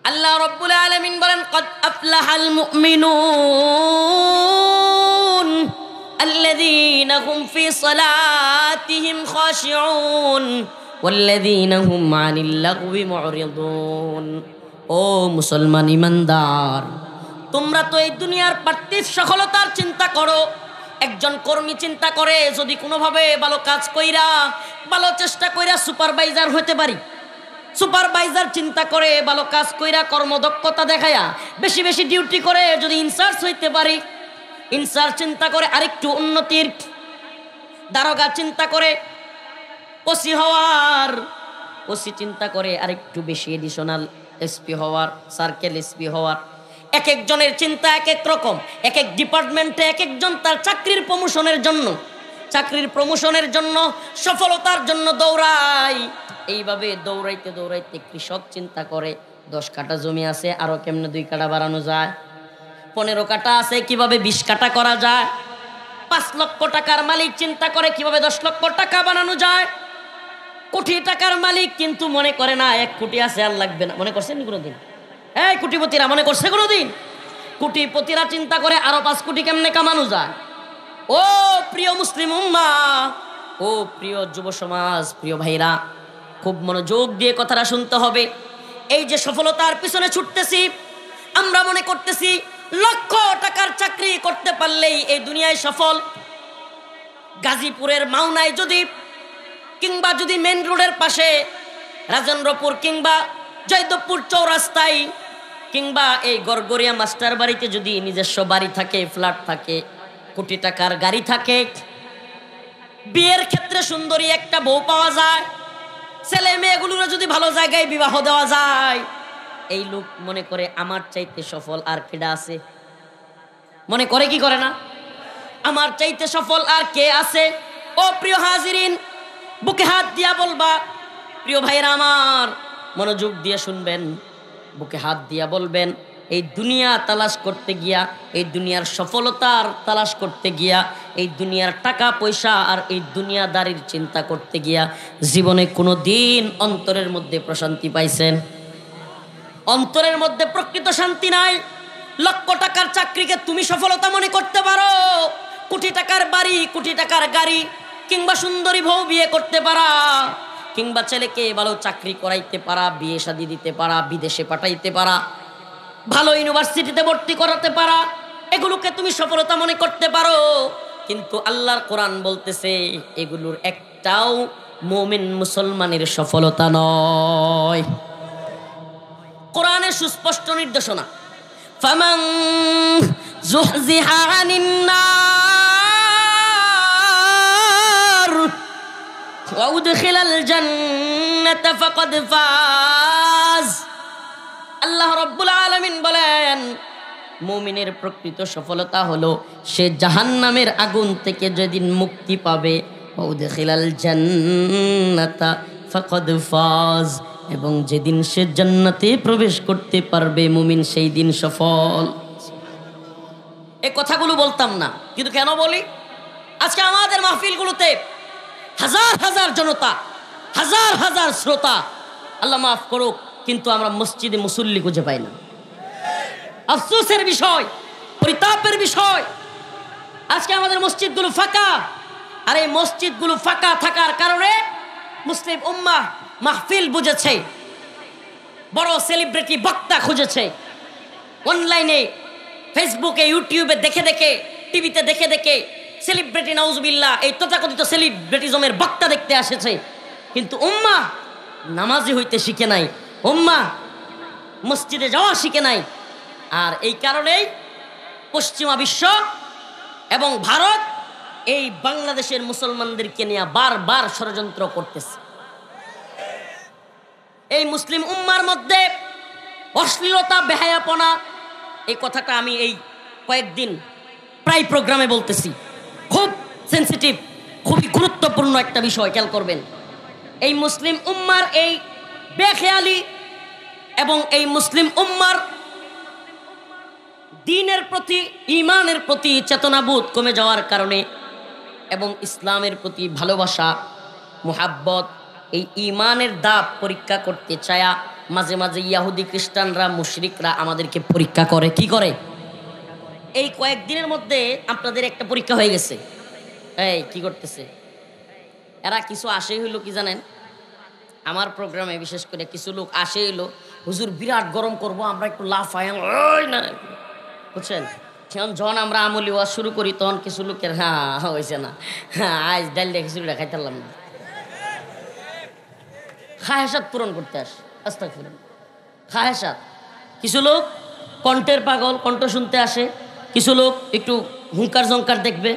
আল্লাহ রাব্বুল আলামিন বলেন, ক্বাদ আফলাহাল মুমিনুন আল্লাযীনা হুম ফি সালাতিহিম খাশিউন ওয়াল্লাযীনা হুম আনিল লাগওয়ি মুরিদুন। ও মুসলমান ইমানদার, তোমরা তো এই দুনিয়ার পার্থিব সফলতার চিন্তা করো। একজন কর্মী চিন্তা করে যদি কোনোভাবে ভালো কাজ কইরা, ভালো চেষ্টা কইরা সুপারভাইজার হতে পারি। সুপারভাইজার চিন্তা করে ভালো কাজ কইরা কর্মদক্ষতা দেখায়া বেশি বেশি ডিউটি করে যদি ইনচার্জ হইতে পারি। ইনচার্জ চিন্তা করে আরেকটু উন্নতির। দারোগা চিন্তা করে ওসি হওয়ার। ওসি চিন্তা করে আরেকটু বেশি এডিশনাল এসপি হওয়ার, সার্কেল এসপি হওয়ার। এক একজনের চিন্তা এক এক রকম। এক এক ডিপার্টমেন্টে এক একজন তার চাকরির প্রমোশনের জন্য সফলতার জন্য দৌড়ায়। এইভাবে দৌড়াইতে দৌড়াইতে কৃষক চিন্তা করে 10 কাঠা জমি আছে, আরো কেমনে 2 কাঠা বাড়ানো যায়। 15 কাঠা আছে, কিভাবে 20 কাঠা করা যায়। 5 লক্ষ টাকার মালিক চিন্তা করে কিভাবে 10 লক্ষ টাকা বানানো যায়। কোটি টাকার মালিক কিন্তু মনে করে না 1 কোটি আছে আর লাগবে না। মনে করছেন কোনোদিন? এই কোটিপতিরা মনে করছে কোনোদিন? কোটিপতিরা চিন্তা করে আরো 5 কোটি কেমনে কামানো যায়। ও প্রিয় মুসলিম উম্মাহ, ও প্রিয় যুব সমাজ, প্রিয় ভাইরা, খুব মনোযোগ দিয়ে কথাটা শুনতে হবে। এই যে সফলতার পিছনে ছুটতেছি, আমরা মনে করতেছি লক্ষ টাকার চাকরি করতে পারলেই এই দুনিয়ায় সফল। গাজীপুরের মাওনায় যদি, কিংবা যদি মেন রোডের পাশে রাজেন্দ্রপুর কিংবা জয়দেবপুর চৌরাস্তায় কিংবা এই গড়গড়িয়া মাস্টার বাড়িতে যদি নিজস্ব বাড়ি থাকে, ফ্ল্যাট থাকে, কোটি টাকার গাড়ি থাকে, বিয়ের ক্ষেত্রে সুন্দরী একটা বউ পাওয়া যায়, ছেলে মেয়েগুলোর যদি ভালো জায়গায় বিবাহ দেওয়া যায়, এই লোক মনে করে আমার চাইতে সফল আর কেডা আছে? মনে করে কি করে না? আমার চাইতে সফল আর কে আছে? ও প্রিয় হাজিরিন, বুকে হাত দিয়া বলবা, প্রিয় ভাইরা আমার মনোযোগ দিয়ে শুনবেন, বুকে হাত দিয়া বলবেন, এই দুনিয়া তালাশ করতে গিয়া, এই দুনিয়ার সফলতার তালাশ করতে গিয়া, এই দুনিয়ার টাকা পয়সা আর এই দুনিয়াদারির চিন্তা করতে গিয়া জীবনে কোনো দিন অন্তরের মধ্যে প্রশান্তি পাইছেন? অন্তরের মধ্যে প্রকৃত শান্তি নাই। লক্ষ টাকার চাকরিকে তুমি সফলতা মনে করতে পারো, কোটি টাকার বাড়ি, কোটি টাকার গাড়ি, কিংবা সুন্দরী বউ বিয়ে করতে পারা, কিংবা ছেলেকে ভালো চাকরি করাইতে পারা, বিয়ে শাদী দিতে পারা, বিদেশে পাঠাইতে পারা, ভালো ইউনিভার্সিটিতে ভর্তি করাতে পারা, এগুলোকে তুমি সফলতা মনে করতে পারো। কিন্তু আল্লাহর কোরআন বলতেছে এগুলোর একটাও মুমিন মুসলমানের সফলতা নয়। কোরআনের সুস্পষ্ট নির্দেশনা, ফামান যুহজিহা আনিন নার ওয়া উদখিলাল জান্নাতা ফাকাদ ফাজ। আল্লাহ রাব্বুল আলামিন বলেন, মুমিনের প্রকৃত সফলতা হলো সে জাহান্নামের আগুন থেকে যেদিন মুক্তি পাবে, ওয়া উদখিলাল জান্নাতা ফাকাদ ফাজ, এবং যেদিন সে জান্নাতে প্রবেশ করতে পারবে মুমিন সেই দিন সফল। এই কথাগুলো বলতাম না, কিন্তু কেন বলি? আজকে আমাদের মাহফিলগুলোতে হাজার হাজার জনতা, হাজার হাজার শ্রোতা, আল্লাহ মাফ করুক, কিন্তু আমরা মসজিদে মুসল্লি খুঁজে পাই না। আফসোসের বিষয়, পরিতাপের বিষয়, আজকে আমাদের মসজিদগুলো ফাঁকা। আর এই মসজিদগুলো ফাঁকা থাকার কারণে মুসলিম উম্মাহ মাহফিল বুঝেছে, বড় সেলিব্রিটি বক্তা খুঁজেছে, অনলাইনে ফেসবুকে ইউটিউবে দেখে দেখে, টিভিতে দেখে দেখে সেলিব্রিটি নাউজুবিল্লাহ এই তথাকথিত সেলিব্রিটিজমের বক্তা দেখতে আসেছে। কিন্তু উম্মাহ নামাজি হইতে শিখে নাই, উম্মাহ মসজিদে যাওয়া শিখে নাই। আর এই কারণেই পশ্চিমা বিশ্ব এবং ভারত এই বাংলাদেশের মুসলমানদেরকে নিয়ে বারবার ষড়যন্ত্র করতেছে। এই মুসলিম উম্মার মধ্যে অশ্লীলতা, বেহায়াপনা, এই কথাটা আমি এই কয়েকদিন প্রায় প্রোগ্রামে বলতেছি। খুব সেন্সিটিভ, খুবই গুরুত্বপূর্ণ একটা বিষয়, খেয়াল করবেন। এই মুসলিম উম্মার এই বেখেয়ালি এবং এই মুসলিম উম্মার দ্বীনের প্রতি, ঈমানের প্রতি চেতনাবোধ কমে যাওয়ার কারণে এবং ইসলামের প্রতি ভালোবাসা, মুহাব্বত, এই ঈমানের দাব পরীক্ষা করতে চায়া মাঝে মাঝে ইহুদি খ্রিস্টানরা, মুশরিকরা আমাদেরকে পরীক্ষা করে। কি করে? এই কয়েকদিনের মধ্যে আপনাদের একটা পরীক্ষা হয়ে গেছে। এই কি করতেছে এরা? কিছু আসে হইলো কি জানেন, আমার প্রোগ্রামে বিশেষ করে কিছু লোক আসে হইলো, হুজুর বিরাট গরম করব, আমরা একটু লাফাই না, বুঝছেন? যখন আমরা আমলি ওয়াজ শুরু করি তখন কিছু লোকের হয়েছে না, আজ ডাল দিয়ে খিচুড়িটা খাইতাম না, খাহেসাত পূরণ করতে আস। আস্তাগফিরুল্লাহ, খাহেসাত। কিছু লোক কণ্ঠের পাগল, কণ্ঠ শুনতে আসে, কিছু লোক একটু হুঙ্কার জঙ্কার দেখবে,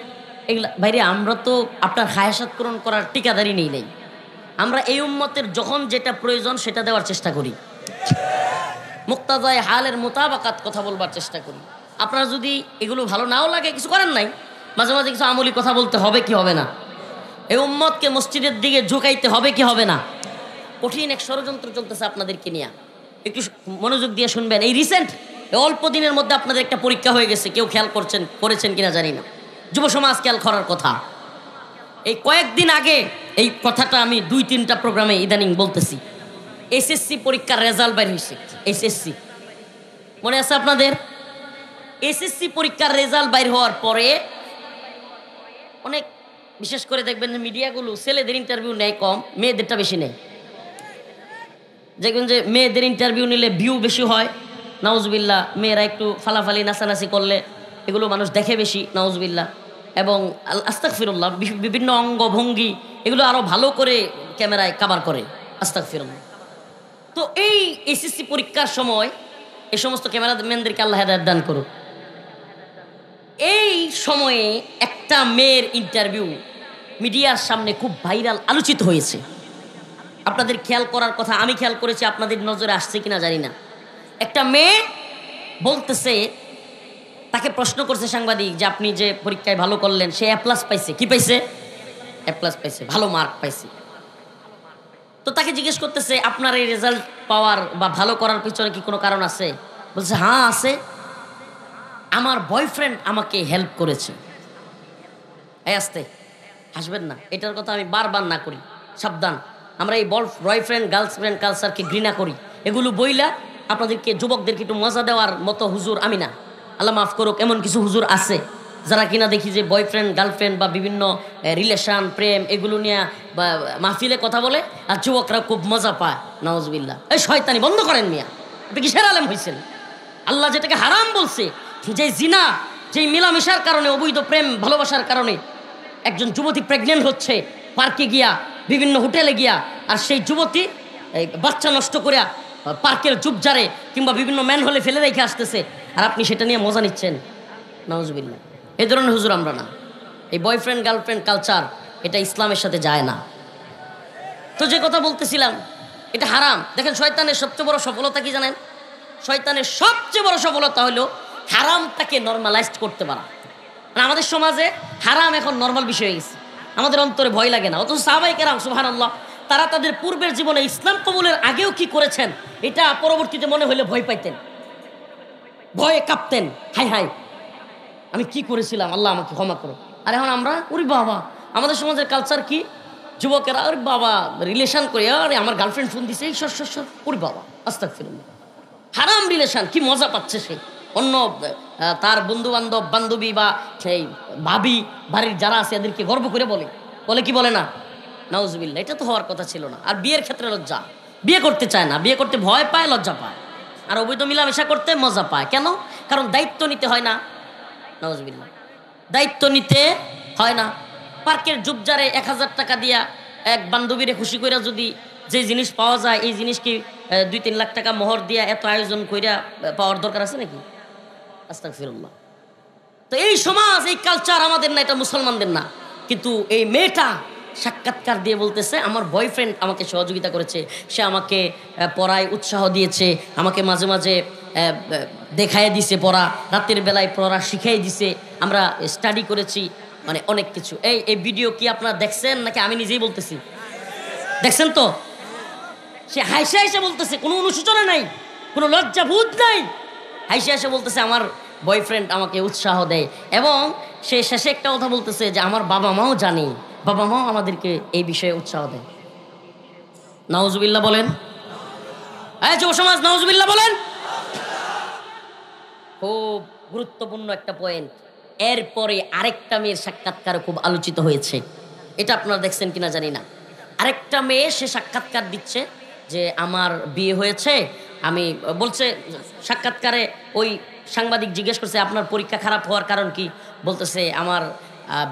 এগুলা। ভাইরে, আমরা তো আপনার খাহেসাত পূরণ করার ঠিকাদারি নেই। আমরা এই উম্মতের যখন যেটা প্রয়োজন সেটা দেওয়ার চেষ্টা করি, মুক্তাদায়ে হালের মোতাবাকাত কথা বলবার চেষ্টা করি। আপনার যদি এগুলো ভালো নাও লাগে, কিছু করেন নাই, মাঝে মাঝে কিছু আমলি কথা বলতে হবে কি হবে না? এই উম্মতকে মসজিদের দিকে ঝুঁকাইতে হবে কি হবে না? কঠিন এক ষড়যন্ত্র চলতেছে আপনাদেরকে নিয়ে, একটু মনোযোগ দিয়ে শুনবেন। এই রিসেন্ট অল্প দিনের মধ্যে আপনাদের একটা পরীক্ষা হয়ে গেছে, কেউ খেয়াল করেছেন কিনা জানি না। যুব সমাজ খেয়াল করার কথা। এই কয়েকদিন আগে এই কথাটা আমি 2-3টা প্রোগ্রামে ইদানিং বলতেছি। এসএসসি পরীক্ষার রেজাল্ট বের হয়েছে। এসএসসি মনে আছে আপনাদের? এসএসসি পরীক্ষার রেজাল্ট বাইর হওয়ার পরে অনেক, বিশেষ করে দেখবেন মিডিয়াগুলো ছেলেদের ইন্টারভিউ নেয় কম, মেয়েদেরটা বেশি নেয়। দেখবেন যে মেয়েদের ইন্টারভিউ নিলে ভিউ বেশি হয়, নাউজুবিল্লাহ। মেয়েরা একটু ফালাফালি নাচানাচি করলে এগুলো মানুষ দেখে বেশি, নাউজুবিল্লাহ। এবং আস্তাগফিরুল্লাহ, বিভিন্ন অঙ্গ ভঙ্গি এগুলো আরও ভালো করে ক্যামেরায় কাভার করে, আস্তাগফিরুল্লাহ। তো এই এসএসসি পরীক্ষার সময় এই সমস্ত ক্যামেরাম্যানদেরকে আল্লাহ হেদায়েত দান করুক। এই সময়ে একটা মেয়ের ইন্টারভিউ মিডিয়ার সামনে খুব ভাইরাল, আলোচিত হয়েছে। আপনাদের খেয়াল করার কথা, আমি খেয়াল করেছি, আপনাদের নজরে আসছে কিনা জানি না। একটা মেয়ে বলতেছে, তাকে প্রশ্ন করছে সাংবাদিক যে আপনি যে পরীক্ষায় ভালো করলেন, সে A+ পাইছে। কি পাইছে? A+ পাইছে, ভালো মার্ক পাইছে। তো তাকে জিজ্ঞেস করতেছে, আপনার এই রেজাল্ট পাওয়ার বা ভালো করার পিছনে কি কোনো কারণ আছে? বলছে হ্যাঁ আছে, আমার বয়ফ্রেন্ড আমাকে হেল্প করেছে। এই আসতে হাসবেন না, এটার কথা আমি বারবার না করি, সাবধান। আমরা এই বয়ফ্রেন্ড গার্লফ্রেন্ড কালচারকে ঘৃণা করি। এগুলো বইলা আপনাদেরকে, যুবকদেরকে একটু মজা দেওয়ার মতো হুজুর আমি না, আল্লাহ মাফ করুক। এমন কিছু হুজুর আছে যারা কিনা দেখি যে বয়ফ্রেন্ড গার্লফ্রেন্ড বা বিভিন্ন রিলেশন, প্রেম এগুলো নিয়ে বা মাহফিলে কথা বলে, আর যুবকরা খুব মজা পায়, নাউজুবিল্লাহ। এই শয়তানি বন্ধ করেন মিয়া, আপনি কিসের আলেম হয়েছেন? আল্লাহ যেটাকে হারাম বলছে, যে জিনা, যেই মিলামেশার কারণে, অবৈধ প্রেম ভালোবাসার কারণে একজন যুবতী প্রেগনেন্ট হচ্ছে পার্কে গিয়া, বিভিন্ন হোটেলে গিয়া, আর সেই যুবতী বাচ্চা নষ্ট করে পার্কের ঝুপঝাড়ে কিংবা বিভিন্ন ম্যান হলে ফেলে রেখে আসতেছে, আর আপনি সেটা নিয়ে মজা নিচ্ছেন, নাউজুবিল্লাহ। এই ধরনের হুজুর আমরা না। এই বয়ফ্রেন্ড গার্লফ্রেন্ড কালচার, এটা ইসলামের সাথে যায় না। তো যে কথা বলতেছিলাম, এটা হারাম। দেখেন, শয়তানের সবচেয়ে বড় সফলতা কি জানেন? শয়তানের সবচেয়ে বড় সফলতা হলো হারামটাকে নর্মালাইজড করতে পারা। মানে আমাদের সমাজে হারাম এখন নর্মাল বিষয় হয়ে গেছে, আমাদের অন্তরে ভয় লাগে না। অথচ সাহাবায়ে কেরাম সুবহানাল্লাহ, তারা তাদের পূর্বের জীবনে ইসলাম কবুলের আগেও কি করেছেন, এটা পরবর্তীতে মনে হলে ভয় পাইতেন, ভয়ে কাঁপতেন। হাই হাই, আমি কি করেছিলাম, আল্লাহ আমাকে ক্ষমা করো। আর এখন আমরা ওরে বাবা, আমাদের সমাজের কালচার কি, যুবকেরা ওরে বাবা রিলেশন করে, আরে আমার গার্লফ্রেন্ড ফোন দিছে, এই সর ওরে বাবা আস্তাগফিরুল্লাহ, হারাম রিলেশন, কি মজা পাচ্ছে সে। অন্য তার বন্ধু বান্ধব বান্ধবী বা সেই ভাবি বাড়ির যারা আছে এদেরকে গর্ব করে বলে কি বলে না, নাউজুবিল্লাহ। এটা তো হওয়ার কথা ছিল না। আর বিয়ের ক্ষেত্রে লজ্জা, বিয়ে করতে চায় না, বিয়ে করতে ভয় পায়, লজ্জা পায়। আর অবৈধ মিলামেশা করতে মজা পায়। কেন? কারণ দায়িত্ব নিতে হয় না, নাউজুবিল্লাহ, দায়িত্ব নিতে হয় না। পার্কের জুবজারে 1000 টাকা দিয়া এক বান্ধবীরে খুশি কইরা যদি যে জিনিস পাওয়া যায়, এই জিনিস কি 2-3 লাখ টাকা মোহর দিয়া এত আয়োজন কইরা পাওয়ার দরকার আছে নাকি? আস্তাগফিরুল্লাহ। তো এই সমাজ, এই কালচার আমাদের না, এটা মুসলমানদের না। কিন্তু এই মেয়েটা সাক্ষাৎকার দিয়ে বলতেছে আমার বয়ফ্রেন্ড আমাকে সহযোগিতা করেছে, সে আমাকে পড়ায় উৎসাহ দিয়েছে, আমাকে মাঝে মাঝে দেখায় দিছে পড়া, রাতের বেলায় পড়া শিখাই দিছে, আমরা স্টাডি করেছি, মানে অনেক কিছু। এই ভিডিও কি আপনারা দেখছেন নাকি আমি নিজেই বলতেছি? দেখছেন তো? সে হাইসে হাইসে বলতেছে, কোনো অনুশোচনা নাই, কোনো লজ্জা ভূত নাই, হাইসে হাইসে বলতেছে আমার বয়ফ্রেন্ড আমাকে উৎসাহ দেয়। এবং সে শেষে একটা কথা বলতেছে যে আমার বাবা মাও জানে, বাবা মাও আমাদেরকে এই বিষয়ে উৎসাহ দেয়। নাউজুবিল্লাহ বলেন। এই যুব সমাজ নাউজুবিল্লাহ বলেন। খুব গুরুত্বপূর্ণ একটা পয়েন্ট। এরপরে আরেকটা মেয়ের সাক্ষাৎকার খুব আলোচিত হয়েছে, এটা আপনারা দেখছেন কিনা জানি না। আরেকটা মেয়ে সে সাক্ষাৎকার দিচ্ছে যে আমার বিয়ে হয়েছে, আমি বলছে সাক্ষাৎকারে ওই সাংবাদিক জিজ্ঞেস করছে আপনার পরীক্ষা খারাপ হওয়ার কারণ কি, বলতেছে আমার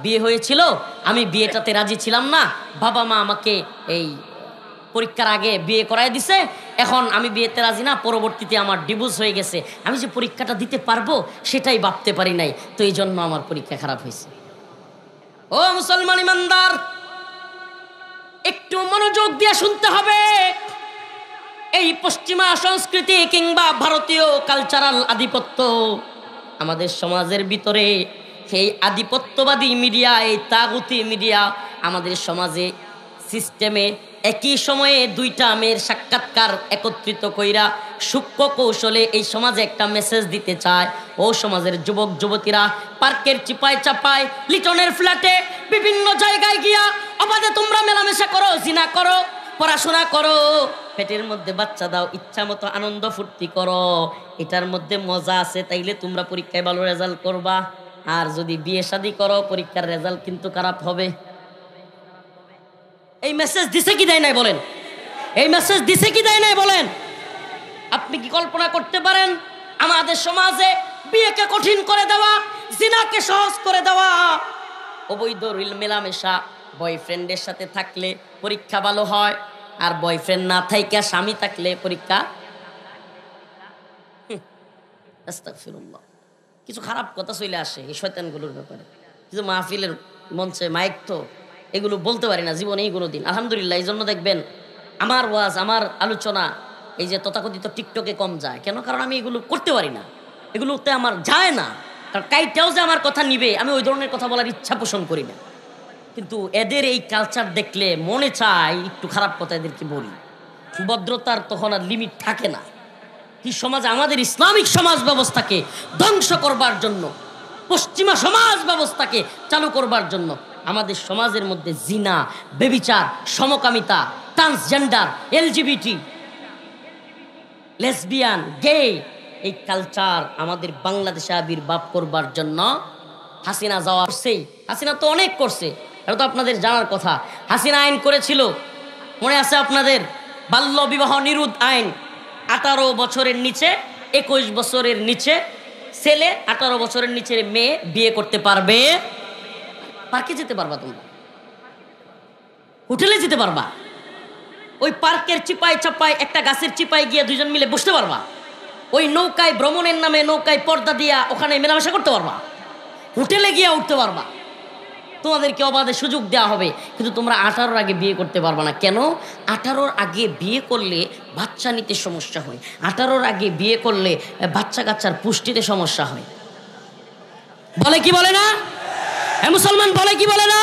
বিয়ে হয়েছিল, আমি বিয়েটাতে রাজি ছিলাম না, বাবা মা আমাকে এই পরীক্ষার আগে বিয়ে করায় দিছে, এখন আমি বিয়েতে রাজি না, পরবর্তীতে আমার ডিভোর্স হয়ে গেছে, আমি যে পরীক্ষাটা দিতে পারবো সেটাই ভাবতে পারি নাই, তো এই জন্য আমার পরীক্ষা খারাপ হয়েছে। ও মুসলমান ইমানদার, একটু মনোযোগ দিয়ে শুনতে হবে। এই পশ্চিমা সংস্কৃতি কিংবা ভারতীয় কালচারাল আধিপত্য আমাদের সমাজের ভিতরে, এই আধিপত্যবাদী মিডিয়া, এই তাগুতি মিডিয়া আমাদের সমাজে সিস্টেমে একই সময়ে 2টা মেয়ের সাক্ষাৎকার একত্রিত কইরা সূক্ষ্ম কৌশলে এই সমাজে একটা মেসেজ দিতে চায়। ও সমাজের যুবক যুবতীরা, পার্কের চিপায় চাপায়, লিটনের ফ্ল্যাটে, বিভিন্ন জায়গায় গিয়া অবাধে তোমরা মেলামেশা করো, জিনা করো, পড়াশোনা করো, পেটের মধ্যে বাচ্চা দাও, ইচ্ছা মতো আনন্দ ফুর্তি করো, এটার মধ্যে মজা আছে, তাইলে তোমরা পরীক্ষায় ভালো রেজাল্ট করবা। আর যদি বিয়ে শাদী করো, পরীক্ষার রেজাল্ট কিন্তু খারাপ হবে। এই মেসেজ দিছে কি দেয় নাই বলেন? এই মেসেজ দিছে কি দেয় নাই বলেন? আপনি কি কল্পনা করতে পারেন আমাদের সমাজে বিয়েকে কঠিন করে দেওয়া, জিনাকে সহজ করে দেওয়া, অবৈধ মেলামেশা, বয়ফ্রেন্ডের সাথে থাকলে পরীক্ষা ভালো হয়, আর বয়ফ্রেন্ড না থাইকা স্বামী থাকলে পরীক্ষা। আস্তাগফিরুল্লাহ। কিছু খারাপ কথা চলে আসে এই শয়তানগুলোর ব্যাপারে, কিন্তু মাহফিলের মঞ্চে মাইক তো এগুলো বলতে পারি না জীবনে এই কোনোদিন, আলহামদুলিল্লাহ। এই জন্য দেখবেন আমার ওয়াজ, আমার আলোচনা এই যে তথাকথিত টিকটকে কম যায় কেন? কারণ আমি এগুলো করতে পারি না, এগুলোতে আমার যায় না। কারণ কাইটাও যে আমার কথা নিবে, আমি ওই ধরনের কথা বলার ইচ্ছা পোষণ করি না। কিন্তু এদের এই কালচার দেখলে মনে চায় একটু খারাপ কথা এদেরকে বলি। ভদ্রতার তখন আর লিমিট থাকে না। কি সমাজ, আমাদের ইসলামিক সমাজ ব্যবস্থাকে ধ্বংস করবার জন্য, পশ্চিমা সমাজ ব্যবস্থাকে চালু করবার জন্য আমাদের সমাজের মধ্যে জিনা, বেবিচার, সমকামিতা, ট্রান্সজেন্ডার, এলজিবিটি, লেসবিয়ান, গে, এই কালচার আমাদের বাংলাদেশে আবির্ভাব করবার জন্য হাসিনা যাওয়া করছে। হাসিনা তো অনেক করছে, এটা তো আপনাদের জানার কথা। হাসিনা আইন করেছিল, মনে আছে আপনাদের? বাল্য বিবাহ নিরোধ আইন। 18 বছরের নিচে, 21 বছরের নিচে ছেলে, 18 বছরের নিচের মেয়ে বিয়ে করতে পারবে। পার্কে যেতে পারবা, তোমরা হোটেলে যেতে পারবা, ওই পার্কের চিপায় চাপায় একটা গাছের চিপায় গিয়ে 2জন মিলে বসতে পারবা, ওই নৌকায় ভ্রমণের নামে নৌকায় পর্দা দিয়া ওখানে মেলামেশা করতে পারবা, হোটেলে গিয়ে উঠতে পারবা, তোমাদেরকে অবাধে সুযোগ দেওয়া হবে। কিন্তু তোমরা 18-র আগে বিয়ে করতে পারবা না। কেন? 18-র আগে বিয়ে করলে বাচ্চা নিতে সমস্যা হয়, 18-র আগে বিয়ে করলে বাচ্চা কাচ্চার পুষ্টিতে সমস্যা হয়। বলে কি বলে না? হ্যাঁ মুসলমান, বলে কি বলে না?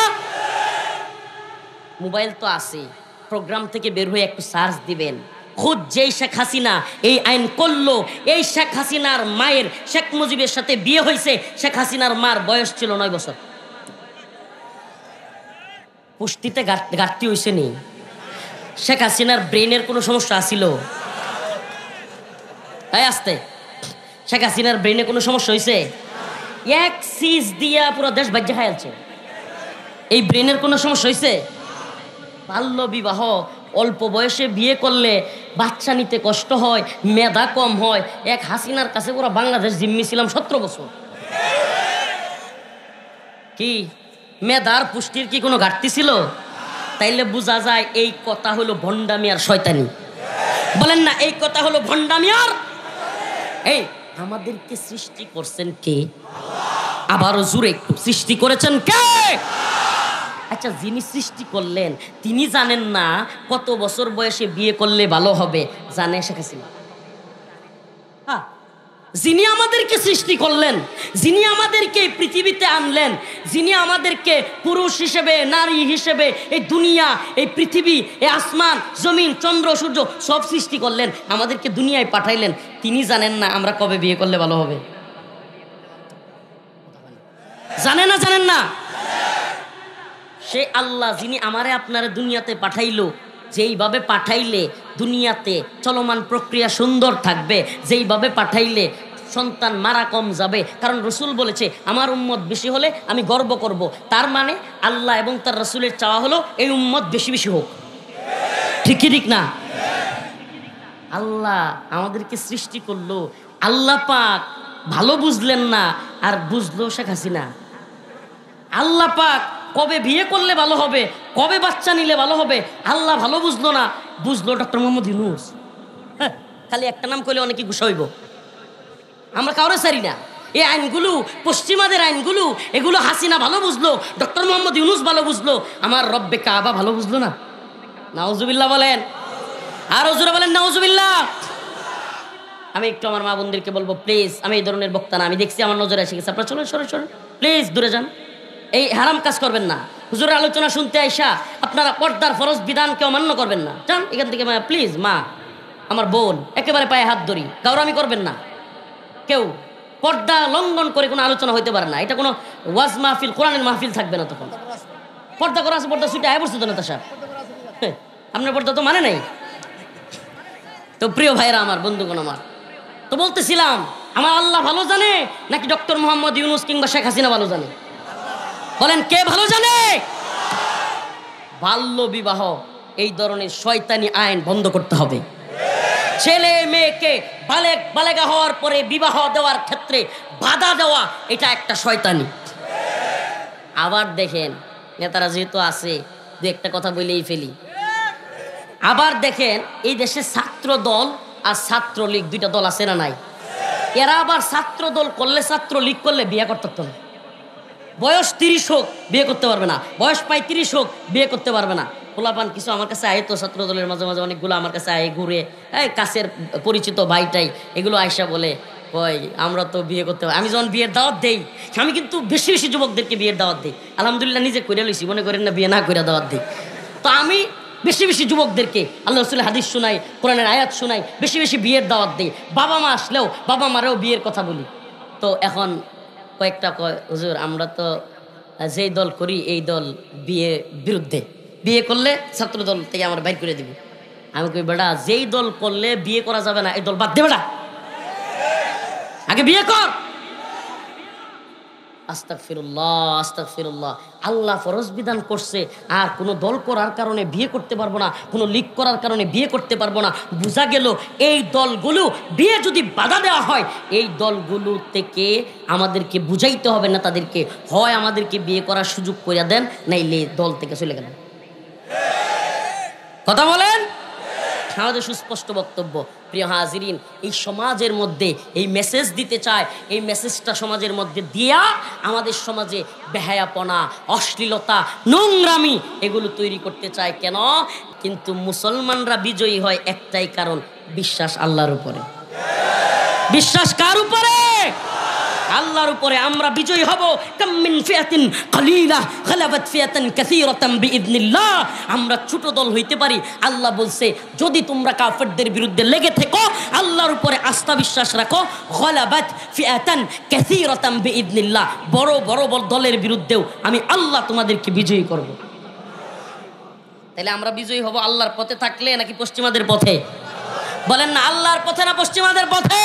মোবাইল তো আছে, প্রোগ্রাম থেকে বের হয়ে একটু সার্চ দিবেন, খুদ যেই শেখ হাসিনা এই আইন করলো, এই শেখ হাসিনার মায়ের শেখ মুজিবের সাথে বিয়ে হয়েছে, শেখ হাসিনার মার বয়স ছিল 9 বছর। পুষ্টিতে ঘাটতি হয়েছে নি? শেখ হাসিনার ব্রেনের কোনো সমস্যা আছিল? তাই আসতে শেখ হাসিনার ব্রেনে কোনো সমস্যা হয়েছে? এক সিজ দিয়া পুরো দেশ বাজ্যা খাইছে। এই ব্রেনের কোনো সমস্যা হয়েছে? বাল্য বিবাহ, অল্প বয়সে বিয়ে করলে বাচ্চা নিতে কষ্ট হয়, মেধা কম হয়। এক হাসিনার কাছে পুরো বাংলাদেশ জিম্মি ছিলাম 17 বছর। কি মেধার পুষ্টির কি কোনো ঘাটতি ছিল? তাইলে বোঝা যায় এই কথা হলো ভণ্ডামি আর শয়তানি। বলেন না, এই কথা হলো ভণ্ডামি আর। এই আমাদেরকে সৃষ্টি করছেন কে? আবারও জোরে একটু, সৃষ্টি করেছেন কে? আচ্ছা, যিনি সৃষ্টি করলেন তিনি জানেন না কত বছর বয়সে বিয়ে করলে ভালো হবে? জানে শেখ হাসিনা। হ্যাঁ, যিনি আমাদেরকে সৃষ্টি করলেন, যিনি আমাদেরকে পৃথিবীতে আনলেন, যিনি আমাদেরকে পুরুষ হিসেবে নারী হিসেবে এই দুনিয়া, এই পৃথিবী, এই আসমান জমিন চন্দ্র সূর্য সব সৃষ্টি করলেন, আমাদেরকে দুনিয়ায় পাঠাইলেন, তিনি জানেন না আমরা কবে বিয়ে করলে ভালো হবে? জানেন না? জানেন না? সে আল্লাহ যিনি আমারে আপনারে দুনিয়াতে পাঠাইলো, যেইভাবে পাঠাইলে দুনিয়াতে চলমান প্রক্রিয়া সুন্দর থাকবে, যেইভাবে পাঠাইলে সন্তান মারা কম যাবে। কারণ রসুল বলেছে আমার উম্মত বেশি হলে আমি গর্ব করব। তার মানে আল্লাহ এবং তার রসুলের চাওয়া হলো এই উম্মত বেশি বেশি হোক। ঠিক কি ঠিক না? আল্লাহ আমাদেরকে সৃষ্টি করলো, আল্লাহ পাক ভালো বুঝলেন না, আর বুঝলো শেখ হাসিনা। আল্লাহ পাক কবে বিয়ে করলে ভালো হবে, কবে বাচ্চা নিলে ভালো হবে আল্লাহ ভালো বুঝলো না, বুঝলো ডক্টর মোহাম্মদ ইউনূস। হ্যাঁ, খালি একটা নাম কইলে অনেকে গুসা হইব। আমরা কাউরে সারি না। এই আইনগুলো, পশ্চিমাদের আইনগুলো, এগুলো হাসিনা ভালো বুঝলো, ডক্টর মোহাম্মদ ইউনূস ভালো বুঝলো, আমার রব্বে কাবা ভালো বুঝলো না। নাউজুবিল্লাহ বলেন, আর হুজুরে বলেন নাউজুবিল্লাহ। আমি একটু আমার মা বোনদেরকে বলবো, প্লিজ, আমি এই ধরনের বক্তা না, আমি দেখছি আমার নজরে এসে গেছে, আপনারা চলেন, সরে সরে, প্লিজ দূরে যান। এই হারাম কাজ করবেন না। হুজুরের আলোচনা শুনতে আইসা আপনারা পর্দার ফরজ বিধান কেউ মান্য করবেন না। যান এখান থেকে। প্লিজ মা, আমার বোন, একেবারে পায়ে হাত ধরি, গাউরামি করবেন না। কেউ পর্দা লঙ্ঘন করে কোনো আলোচনা হইতে পারে না। এটা কোনো ওয়াজ মাহফিল, কোরআনের মাহফিল থাকবে না। তখন পর্দা করা আছে, পর্দা ছুটে আয় পড়ছে তো নেতা সাহেব, আপনার পর্দা তো মানে নাই। তো প্রিয় ভাইরা আমার, বন্ধুগণ আমার, তো বলতেছিলাম আমার আল্লাহ ভালো জানে নাকি ডক্টর মোহাম্মদ ইউনূস কিংবা শেখ হাসিনা ভালো জানে? বলেন কে ভালো জানে? বাল্য বিবাহ, এই ধরনের শয়তানি আইন বন্ধ করতে হবে। ছেলে মেয়েকে বালেগা হওয়ার পরে বিবাহ দেওয়ার ক্ষেত্রে বাধা দেওয়া, এটা একটা শয়তানি। আবার দেখেন, নেতারা যেহেতু আছে, দু একটা কথা বলেই ফেলি। আবার দেখেন, এই দেশে ছাত্র দল আর ছাত্রলীগ দুইটা দল আছে না নাই? এরা আবার ছাত্র দল করলে, ছাত্রলীগ করলে বিয়ে করতে পারতো না। বয়স 30 হোক বিয়ে করতে পারবে না, বয়স 35 হোক বিয়ে করতে পারবে না। পোলাপান কিছু আমার কাছে আয়, তো ছাত্র দলের মাঝে মাঝে অনেকগুলো আমার কাছে আয়, ঘুরে, কাছের পরিচিত ভাইটাই, এগুলো আয়সা বলে কই আমরা তো বিয়ে করতে পারি। আমি যখন বিয়ের দাওয়াত দেই, আমি কিন্তু বেশি বেশি যুবকদেরকে বিয়ের দাওয়াত দিই। আলহামদুলিল্লাহ নিজে করে লইছি, মনে করেন না বিয়ে না করে দাওয়াত দিই। তো আমি বেশি বেশি যুবকদেরকে আল্লাহ রাসূলের হাদিস শোনাই, কোরআনের আয়াত শোনাই, বেশি বেশি বিয়ের দাওয়াত দিই। বাবা মা আসলেও বাবা মারেও বিয়ের কথা বলি। তো এখন কয়েকটা কয়, হুজুর আমরা তো যেই দল করি এই দল বিয়ে বিরুদ্ধে, বিয়ে করলে ছাত্র দল থেকে আমার বাইর করে দিবি। আমি কই বেটা, যেই দল করলে বিয়ে করা যাবে না এই দল বাদ দে বেটা, আগে বিয়ে কর। আস্তাগফিরুল্লাহ, আস্তাগফিরুল্লাহ। আল্লাহ ফরজ বিধান করছে, আর কোনো দল করার কারণে বিয়ে করতে পারবো না, কোনো লিগ করার কারণে বিয়ে করতে পারবো না। বোঝা গেল এই দলগুলো বিয়ে যদি বাধা দেওয়া হয়, এই দলগুলো থেকে আমাদেরকে বুঝাইতে হবে না তাদেরকে, হয় আমাদেরকে বিয়ে করার সুযোগ করে দেন, নাইলে দল থেকে চলে গেলেন। কথা বলেন, আমাদের সুস্পষ্ট বক্তব্য। প্রিয় হাজিরিন, এই সমাজের মধ্যে এই মেসেজ দিতে চায়, এই মেসেজটা সমাজের মধ্যে দিয়া আমাদের সমাজে বেহায়াপনা, অশ্লীলতা, নোংরামি এগুলো তৈরি করতে চায়। কেন? কিন্তু মুসলমানরা বিজয়ী হয় একটাই কারণ, বিশ্বাস আল্লাহর উপরে। বিশ্বাস কার উপরে? আল্লাহর উপরে আমরা বিজয়ী হব। কাম মিন ফিয়াতিন কালিলা গালাবাত ফিয়াতান কাসীরাতান বিইذনিল্লাহ। আমরা ছোট দল হইতে পারি, আল্লাহ বলছে যদি তোমরা কাফেরদের বিরুদ্ধে লেগে থেকো, আল্লাহর উপরে আস্থা বিশ্বাস রাখো, গালাবাত ফিয়াতান কাসীরাতান বিইذনিল্লাহ, বড় বড় দলের বিরুদ্ধেও আমি আল্লাহ তোমাদেরকে বিজয়ী করব। তাহলে আমরা বিজয়ী হব আল্লাহর পথে থাকলে নাকি পশ্চিমাদের পথে? বলেন না, আল্লাহর পথে না পশ্চিমাদের পথে?